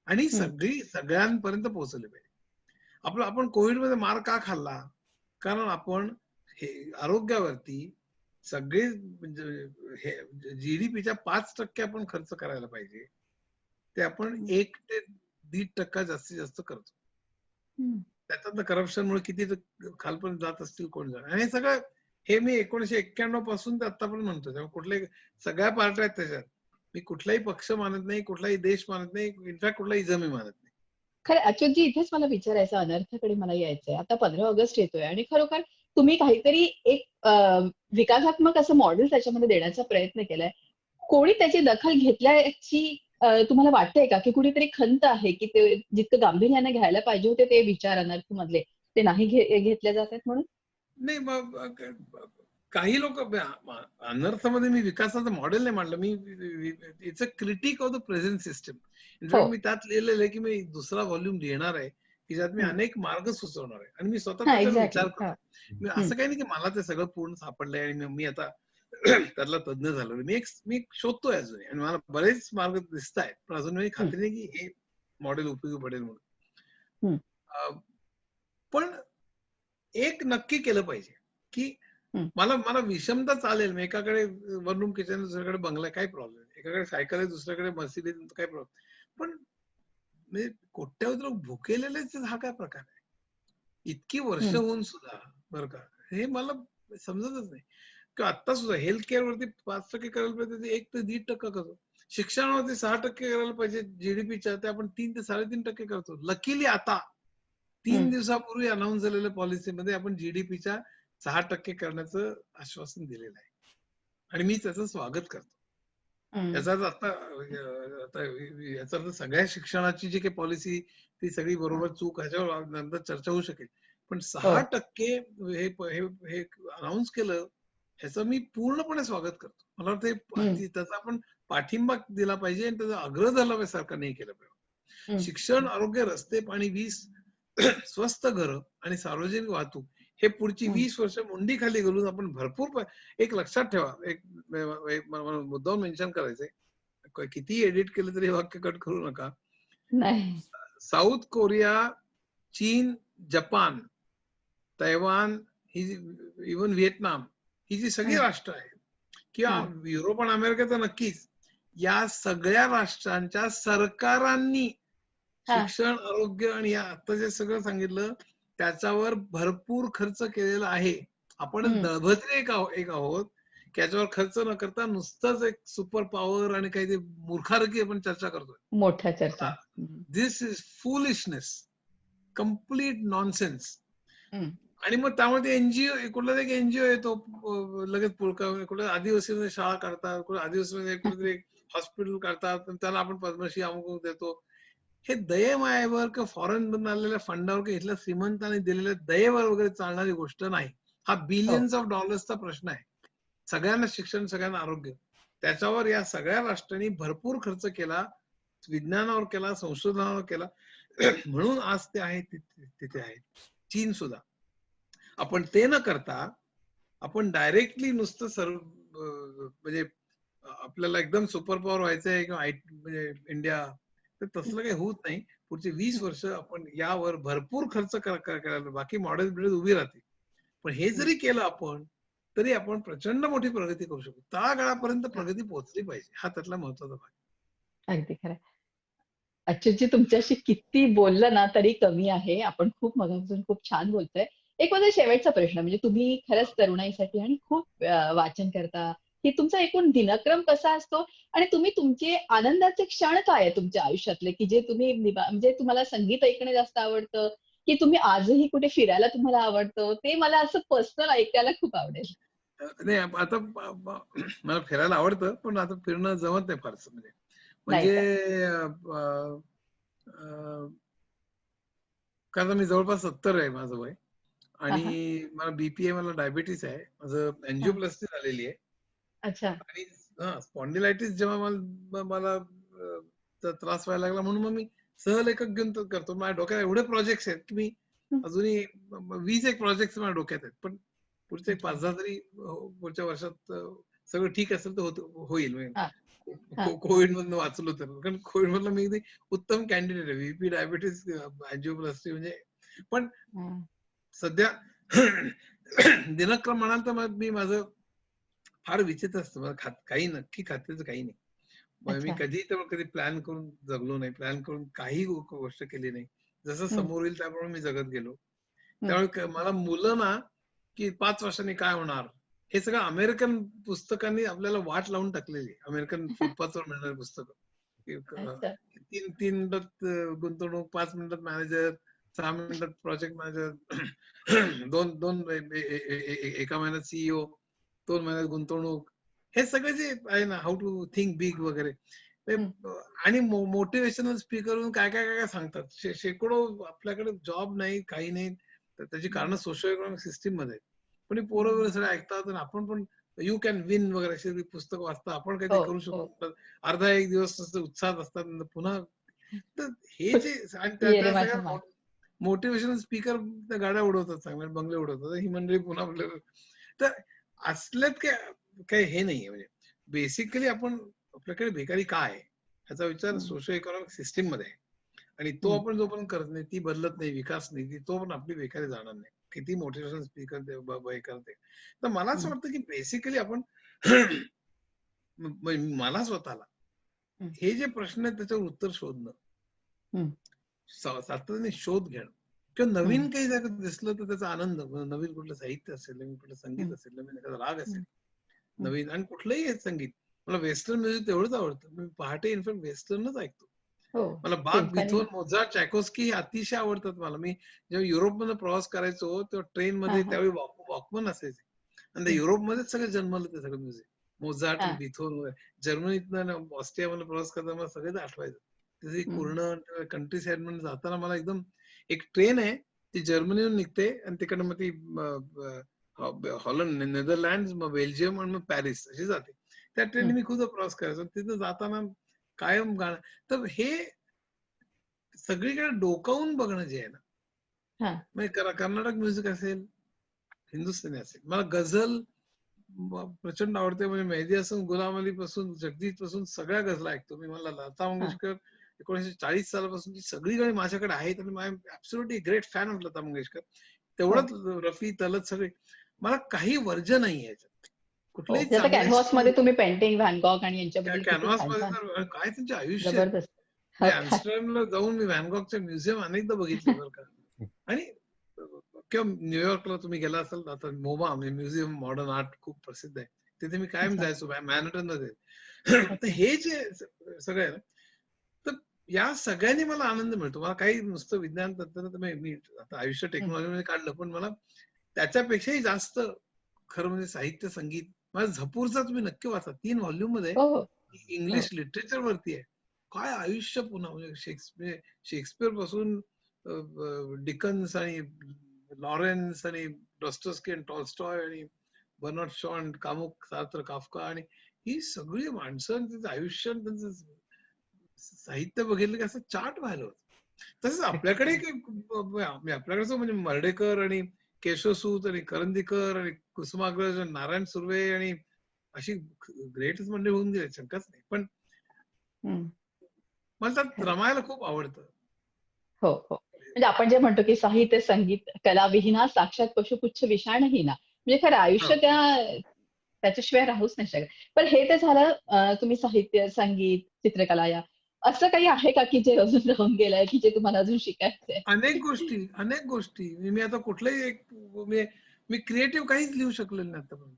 आणि सगळ्यांपर्यंत पोहोचले पाहिजे. आपण कोविडमध्ये मार का खाल्ला? कारण आपण आरोग्यावरती सगळे GDPच्या 5% आपण खर्च करायला पाहिजे, ते आपण 1 ते 1.5% जास्तीत जास्त करतो. त्याच्यातलं करप्शनमुळे किती खालपर्यंत जात असतील कोण जाणे. आणि हे सगळं हे मी 1991 पासून ते आतापर्यंत म्हणतो. तेव्हा कुठले सगळ्या पार्ट्या आहेत त्याच्यात. मी कुठलाही पक्ष मानत नाही, कुठलाही देश मानत नाही, इनफॅक्ट कुठलाही इझमही मानत नाही. खरं अच्युतजी, इथेच मला विचारायचं, अनर्थकडे मला यायचंय. आता 15 ऑगस्ट येतोय आणि खरोखर तुम्ही काहीतरी एक विकासात्मक असं मॉडेल त्याच्यामध्ये देण्याचा प्रयत्न केलाय. कोणी त्याची दखल घेतल्याची तुम्हाला वाटतंय का, की कुणीतरी खंत आहे की ते जितकं गांभीर्याने घ्यायला पाहिजे होते ते विचार अनर्थ मधले ते नाही घेतले जात आहेत म्हणून? नाही, मग काही लोक, अनर्थमध्ये मी विकासाचं मॉडेल नाही मांडलं. मी it's a critique of the present system. In fact मी त्यात लिहिलेलं आहे की मी दुसरा व्हॉल्यूम लिहिणार आहे की ज्यात मी अनेक मार्ग सुचवणार आहे आणि मी स्वतः त्याच्यावर विचार करतो. असं काही नाही की मला ते सगळं पूर्ण सापडलंय आणि मी आता त्यातला तज्ञ झालो. मी शोधतोय अजूनही आणि मला बरेच मार्ग दिसत आहेत, पण अजून मी खात्री नाही की हे मॉडेल उपयोगी पडेल म्हणून. पण एक नक्की केलं पाहिजे की हं. मला मला विषमता चालेल. मी एकाकडे वन रूम किचन, दुसऱ्याकडे बंगला, काही प्रॉब्लेम नाही. एकाकडे सायकल आहे, दुसऱ्याकडे मर्सिडीज, काही प्रॉब्लेम. पण म्हणजे कोट्यावधी लोक भुकेलेलेच हा काय प्रकार आहे? इतकी वर्ष हं. होऊन सुद्धा, बरं का, हे मला समजतच नाही. किंवा आता सुद्धा हेल्थ केअर वरती 5% करायला पाहिजे, ते 1 ते 1.5% करतो. शिक्षणावरती 6% करायला पाहिजे जीडीपीच्या, ते आपण 3 ते 3.5% करतो. लकीली आता 3 हं. दिवसापूर्वी अनाऊन्स झालेल्या पॉलिसीमध्ये आपण जीडीपीच्या 6% करण्याचं आश्वासन दिलेलं आहे. आणि मी त्याचं स्वागत करतो. हं. याचा अर्थ आता याचा अर्थ सगळ्या शिक्षणाची जी काही पॉलिसी, ती सगळी हां. बरोबर चूक ह्याच्यावर नंतर चर्चा होऊ शकेल. पण हो. 6% हे हे हे अनाऊन्स केलं, ह्याचं मी पूर्णपणे स्वागत करतो. मला वाटतं हं. त्याचा आपण पाठिंबा दिला पाहिजे आणि त्याचा आग्रह धरला पाहिजे सरकारने केलं पाहिजे. हं. शिक्षण, आरोग्य, रस्ते, पाणी, वीज, स्वस्त घरं आणि सार्वजनिक वाहतूक हे पुढची हं. 20 वर्ष मुंडी खाली घालून आपण भरपूर एक लक्षात ठेवा, मला मुद्दाम मेन्शन करायचंय. किती एडिट केलं तरी हे वाक्य कट करू नका. नाही. साऊथ कोरिया, चीन, जपान, तैवान, ही इव्हन व्हिएतनाम, ही जी सगळी हं. राष्ट्र आहेत किंवा हां. युरोप आणि अमेरिका तर नक्कीच, या सगळ्या राष्ट्रांच्या सरकारांनी हां. शिक्षण, आरोग्य आणि या आता जे सगळं सांगितलं त्याच्यावर भरपूर खर्च केलेला आहे. आपण हं. दळभद्रे एक आहोत की याच्यावर खर्च न करता नुसतंच एक सुपर पॉवर आणि काही ते मूर्खारकी आपण चर्चा करतोय. मोठ्या चर्चा. हं. दिस इज फुलिशनेस, कम्प्लीट नॉनसेन्स. हं. आणि मग त्यामध्ये एनजीओ, कुठला एक एनजीओ येतो, लगेच कुठल्या आदिवासी शाळा काढतात, कुठल्या आदिवासी कुठेतरी एक हॉस्पिटल काढतात, त्याला आपण पद्मश्री अमुक देतो. हे दयेमायेवर किंवा फॉरेन मधून आलेल्या फंडावर किंवा इथल्या श्रीमंतांनी दिलेल्या दयेवर वगैरे चालणारी गोष्ट नाही. हा हो. बिलियन्स ऑफ डॉलर्सचा प्रश्न आहे. सगळ्यांना शिक्षण, सगळ्यांना आरोग्य, त्याच्यावर या सगळ्या राष्ट्रांनी भरपूर खर्च केला, विज्ञानावर केला, संशोधनावर केला. म्हणून आज ते आहे तिथे आहेत. चीन सुद्धा. आपण ते न करता आपण डायरेक्टली नुसतं सर्व म्हणजे आपल्याला एकदम सुपर पॉवर व्हायचंय किंवा म्हणजे इंडिया, तर हं. तसलं काही होत नाही. पुढची 20 हं. वर्ष आपण यावर भरपूर खर्च करायला, बाकी मॉडेल बिडेल उभी राहते. पण हे हं. जरी केलं आपण, तरी आपण प्रचंड मोठी प्रगती करू शकतो. तळागाळापर्यंत हां. प्रगती पोहोचली पाहिजे, हा त्यातला महत्वाचा भाग. अगदी खरं. अच्युतजी तुमच्याशी किती बोललं ना तरी कमी आहे. आपण खूप मगापासून खूप छान बोलतोय. एक माझा शेवटचा प्रश्न म्हणजे तुम्ही खरंच तरुणाईसाठी आणि खूप वाचन करता, की तुमचा एकूण दिनक्रम कसा असतो? आणि तुम्ही तुमचे आनंदाचे क्षण काय आहे तुमच्या आयुष्यातले, की जे तुम्ही म्हणजे तुम्हाला संगीत ऐकणं जास्त आवडतं, की तुम्ही आजही कुठे फिरायला तुम्हाला आवडतं? ते मला असं पर्सनल ऐकायला खूप आवडेल. नाही आता मला फिरायला आवडतं, पण आता फिरणं जमत नाही फारसं. म्हणजे नाही म्हणजे का? अ, अ, कारण मी जवळपास 70 आहे माझं वय. हां, आणि हां. मला बीपी आहे, मला डायबिटीस आहे, माझं हां. अँजिओप्लास्टी झालेली आहे. अच्छा. आणि स्पॉन्डिलायटिस जेव्हा मला त्रास व्हायला लागला, म्हणून मग मी सहलेखक घेऊन तो करतो. माझ्या डोक्यात एवढे प्रोजेक्ट्स आहेत की मी हं. अजूनही 20 एक प्रोजेक्ट माझ्या डोक्यात आहेत. पण पुढचे एक अच्छा. 5-10 तरी पुढच्या वर्षात सगळं ठीक असेल तर होईल. हां, हां, कोविड मधनं वाचलो तर, कारण कोविड मधलं मी अगदी उत्तम कॅन्डिडेट आहे. बीपी, डायबिटीस, अँजिओप्लास्टी म्हणजे. पण हां. सध्या दिनक्रम म्हणाल तर मी माझं फार विचित्र असतं. मला काही नक्की खात्याचं काही नाही. मी अच्छा. कधी प्लॅन करून जगलो नाही. प्लॅन करून काही गोष्ट केली नाही. जसं हं, समोर येईल त्याप्रमाणे मी जगत गेलो. हं. त्यामुळे मला मुलं ना, की 5 वर्षांनी काय होणार? हे सगळं अमेरिकन पुस्तकांनी आपल्याला वाट लावून टाकलेली आहे. अमेरिकन फुटपाथवर मिळणारी पुस्तकं. अच्छा. 3 मिनिटात गुंतवणूक, 5 मिनिटात मॅनेजर, 6 मिनिटात प्रोजेक्ट मॅनेजर, 2 एका महिन्यात सीईओ, 2 महिन्यात गुंतवणूक. हे सगळं जे आहे ना, हाऊ टू थिंक बिग वगैरे ते, हं, आणि मोटिवेशनल स्पीकर काय सांगतात. शेकडो आपल्याकडे जॉब नाही, काही नाही. तर त्याची हं. कारणं सोशल इकॉनॉमिक सिस्टीम मध्ये आहेत. पण ही पोरं हं. वगैरे सगळे ऐकतात आणि आपण पण यू कॅन विन वगैरे अशी पुस्तक वाचता, आपण काहीतरी हो, करू हो. शकतो. अर्धा एक दिवस नुसतं उत्साहात असतात, नंतर पुन्हा. तर हे जे आणि "ये रे त्या माझ्या सगळ्या मागे." मोटिवेशनल स्पीकर त्या गाड्या उडवतात, चांगल्या बंगले उडवतात, ही मंडळी पुन्हा आपल्याला. तर असल्यात काही हे नाहीये. म्हणजे बेसिकली आपण, आपल्याकडे बेकारी काय आहे ह्याचा विचार हं, सोशल इकॉनॉमिक सिस्टीम मध्ये आहे. आणि तो हं. आपण जोपर्यंत करत नाही, ती बदलत नाही, विकास नाही, तो पण आपली बेकारी जाणार नाही. किती मोटिवेशनल स्पीकर हे करते. तर मला असं हं, वाटतं की बेसिकली आपण मला स्वतःला हं, हे जे प्रश्न आहेत त्याच्यावर उत्तर शोधणं, हं, सातत्याने शोध घेणं किंवा हं, नवीन काही जर दिसलं तर त्याचा आनंद, नवीन कुठलं साहित्य असेल, नवीन कुठलं संगीत हं, असेल, नवीन एखादा राग असेल, हं, हं. नवीन आणि कुठलंही आहे संगीत. मला वेस्टर्न म्युझिक तेवढंच आवडतं. मी पहाटे इनफॅक्ट वेस्टर्नच ऐकतो. हो. मला बाक, सिम्फनी. बिथोन, मोझार्ट, चायकोस्की अतिशय आवडतात मला. मी जेव्हा युरोपमध्ये प्रवास करायचो तेव्हा हां, ट्रेनमध्ये हां. त्यावेळी वॉकमन असायचे आणि त्या हं. युरोपमध्येच सगळं जन्मलं ते सगळं म्युझिक. मोझार्ट आणि हां, बिथोन वगैरे. जर्मनीतनं ना ऑस्ट्रियामधनं प्रवास करताना मला सगळं ते आठवायचं. तिथे एक हं. पूर्ण कंट्री साइड म्हणून जाताना मला एकदम एक ट्रेन आहे, ती जर्मनीहून निघते आणि तिकडनं मग ती हॉलंड, नेदरलँड्स, मग बेल्जियम आणि मग पॅरिस अशी जाते. त्या ट्रेनने हं. मी खूपदा प्रवास करायचो. तिथं जाताना कायम गाणं. तर हे सगळीकडे डोकावून बघणं जे आहे ना, हां. म्हणजे कर्नाटक म्युझिक असेल, हिंदुस्थानी असेल. मला गझल प्रचंड आवडते. म्हणजे मेहदी हसन, गुलाम अली पासून, जगजीत पासून सगळ्या गझला ऐकतो मी. मला लता हां. मंगेशकर 1940 सालापासूनची सगळी गाणी माझ्याकडे आहेत आणि I am absolutely great fan of Lata Mangeshkar. हो. तेवढंच रफी, तलत सगळे. मला काही वर्ज्य नाहीये याच्यात. हो. कुठलंही म्हणजे आता चांगलं कॅनव्हासमध्ये तुम्ही पेंटिंग, व्हॅन गॉग आणि यांच्याबद्दल किती कॅनव्हास मध्ये छान-छान तर काय त्यांचे आयुष्य आहे. जबरदस्त. हो म्हणजे का? आम्स्टरडॅमला जाऊन मी व्हॅन गॉगचे म्युझियम अनेकदा बघितले बरं का. आणि किंवा न्यूयॉर्कला तुम्ही गेला असाल आता मोमा म्हणजे म्युझियम मॉडर्न आर्ट खूप प्रसिद्ध आहे. तिथे मी कायम अच्छा. जायचो मॅनहॅटनमध्ये. तर अच्छा. हे जे सगळं आहे ना, तर या सगळ्यांनी मला आनंद मिळतो. मला काही नुसतं विज्ञान तंत्रज्ञान मी आता आयुष्य हं. टेक्नॉलॉजीमध्ये काढलं, पण मला त्याच्यापेक्षाही जास्त खरं म्हणजे साहित्य, संगीत माझा झपूरचा तुम्ही नक्की वाचा. 3 व्हॉल्यूम मध्ये हो, हो. इंग्लिश हो. लिटरेचर वरती आहे. काय आयुष्य पुन्हा म्हणजे शेक्सपियर पासून डिकन्स आणि लॉरेन्स आणि डॉस्टोव्स्की आणि टॉल्स्टॉय आणि बर्नार्ड शॉ आणि कामुक सार्त्र, काफका आणि ही सगळी माणसं आणि त्यांचं आयुष्य आणि त्यांचं साहित्य बघितलं की असं चाट व्हायला होतं. तसंच आपल्याकडे एक्सलंट. आपल्याकडचं म्हणजे मर्ढेकर आणि केशवसूत आणि करंदीकर आणि कुसुमाग्रज आणि नारायण सुर्वे आणि अशी ग्रेटच मंडळी होऊन गेले, शंकाच नाही. पण हं. मला त्यात खरं. रमायला खूप आवडतं. हो, हो. म्हणजे आपण जे म्हणतो, की साहित्य, संगीत, कलाविहीना साक्षात पशुपुच्छ विषाणहीना. म्हणजे खरं आयुष्य हो. त्याच्याशिवाय राहूच नाही शकत. पण हे तर झालं तुम्ही साहित्य, संगीत, चित्रकला या असं काही आहे का, की जे अजून राहून गेलंय, की जे तुम्हाला अजून शिकायचंय? अनेक गोष्टी, अनेक गोष्टी. मी आता कुठलंही मी मी क्रिएटिव्ह काहीच लिहू शकलेलो नाही आतापर्यंत.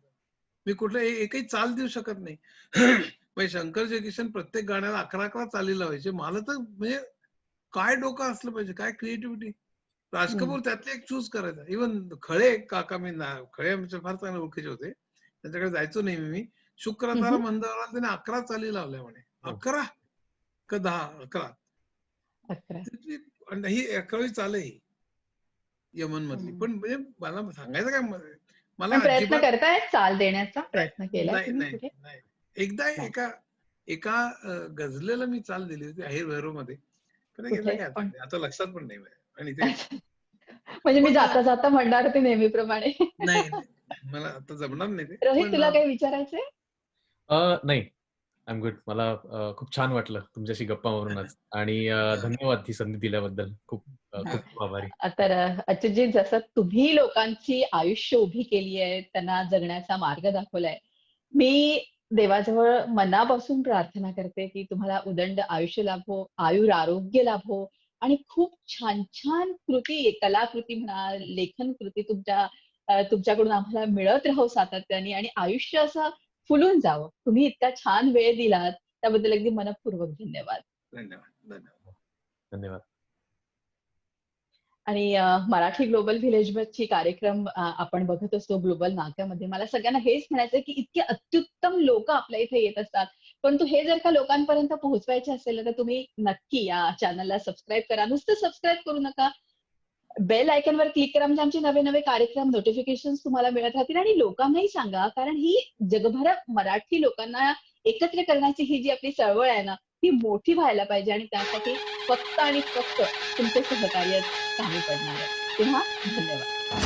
मी कुठलं एकही चाल देऊ शकत नाही. म्हणजे शंकर जयकिशन प्रत्येक गाण्याला 11-11 चाली लावायचे. मला तर म्हणजे काय डोकं असलं पाहिजे, काय क्रिएटिव्हिटी. राज हं. कपूर त्यातले एक चूज करायचा. इव्हन खळे काका खळे आमचे फार चांगले ओळखीचे होते. त्यांच्याकडे जायचो नेहमी मी. शुक्र हं, तारा हं. मंदाराला त्याने 11 चाली लावल्या म्हणे. 11 का 10? 11. 11. आणि ही 11वी चाल आहे ही यमन मधली. हं. पण म्हणजे मला सांगायचं काय मला पण प्रयत्न अजिबात करताय चाल देण्याचा? प्रयत्न नाही, केलाय नाही, तुम्ही नाही, कुठे? नाही. एकदा नाही. एका एका गझलेला मी चाल दिली होती अहिर भैरवमध्ये. पण गेलं कुठे? काय पण आता लक्षात पण नाही माझ्या. आणि ते म्हणजे मी पण जाता-जाता म्हणणार होते नेहमीप्रमाणे. नाही, नाही. मला आता जमणार नाही ते. रोहित पण तुला काही विचारायचंय? नाही. I am good. मला खूप छान वाटलं तुमच्याशी गप्पा मारूनच आणि धन्यवाद ही संधी दिल्याबद्दल. खूप हां. खूप खूप आभारी. तर अच्युतजी जसं तुम्ही लोकांची आयुष्य उभी केली आहे, त्यांना जगण्याचा मार्ग दाखवलाय. मी देवाजवळ मनापासून प्रार्थना करते, की तुम्हाला उदंड आयुष्य लाभो, आयुरारोग्य लाभो आणि खूप छान-छान कृती, कलाकृती म्हणा, लेखन कृती तुमच्याकडून आम्हाला मिळत राहो सातत्याने आणि आयुष्य असं फुलून जावं. तुम्ही इतका छान वेळ दिलात, त्याबद्दल अगदी मनःपूर्वक धन्यवाद. धन्यवाद, धन्यवाद. धन्यवाद. आणि मराठी ग्लोबल व्हिलेजची कार्यक्रम आपण बघत असतो ग्लोबल नात्यामध्ये. मला सगळ्यांना हेच म्हणायचंय, की इतके अत्युत्तम लोकं आपल्या इथे येत असतात. परंतु हे जर का लोकांपर्यंत पोहोचवायचे असेल ना, तर तुम्ही नक्की या चॅनलला सबस्क्राईब करा. नुसतं सबस्क्राईब करू नका. बेल आयकॉनवर क्लिक करा म्हणजे आमचे नवे-नवे कार्यक्रम नोटिफिकेशन्स तुम्हाला मिळत राहतील आणि लोकांनाही सांगा. कारण ही जगभर मराठी लोकांना एकत्र करण्याची ही जी आपली चळवळ आहे ना, ती मोठी व्हायला पाहिजे आणि त्यासाठी फक्त आणि फक्त तुमचं सहकार्य कामी पडणार आहे. तेव्हा धन्यवाद.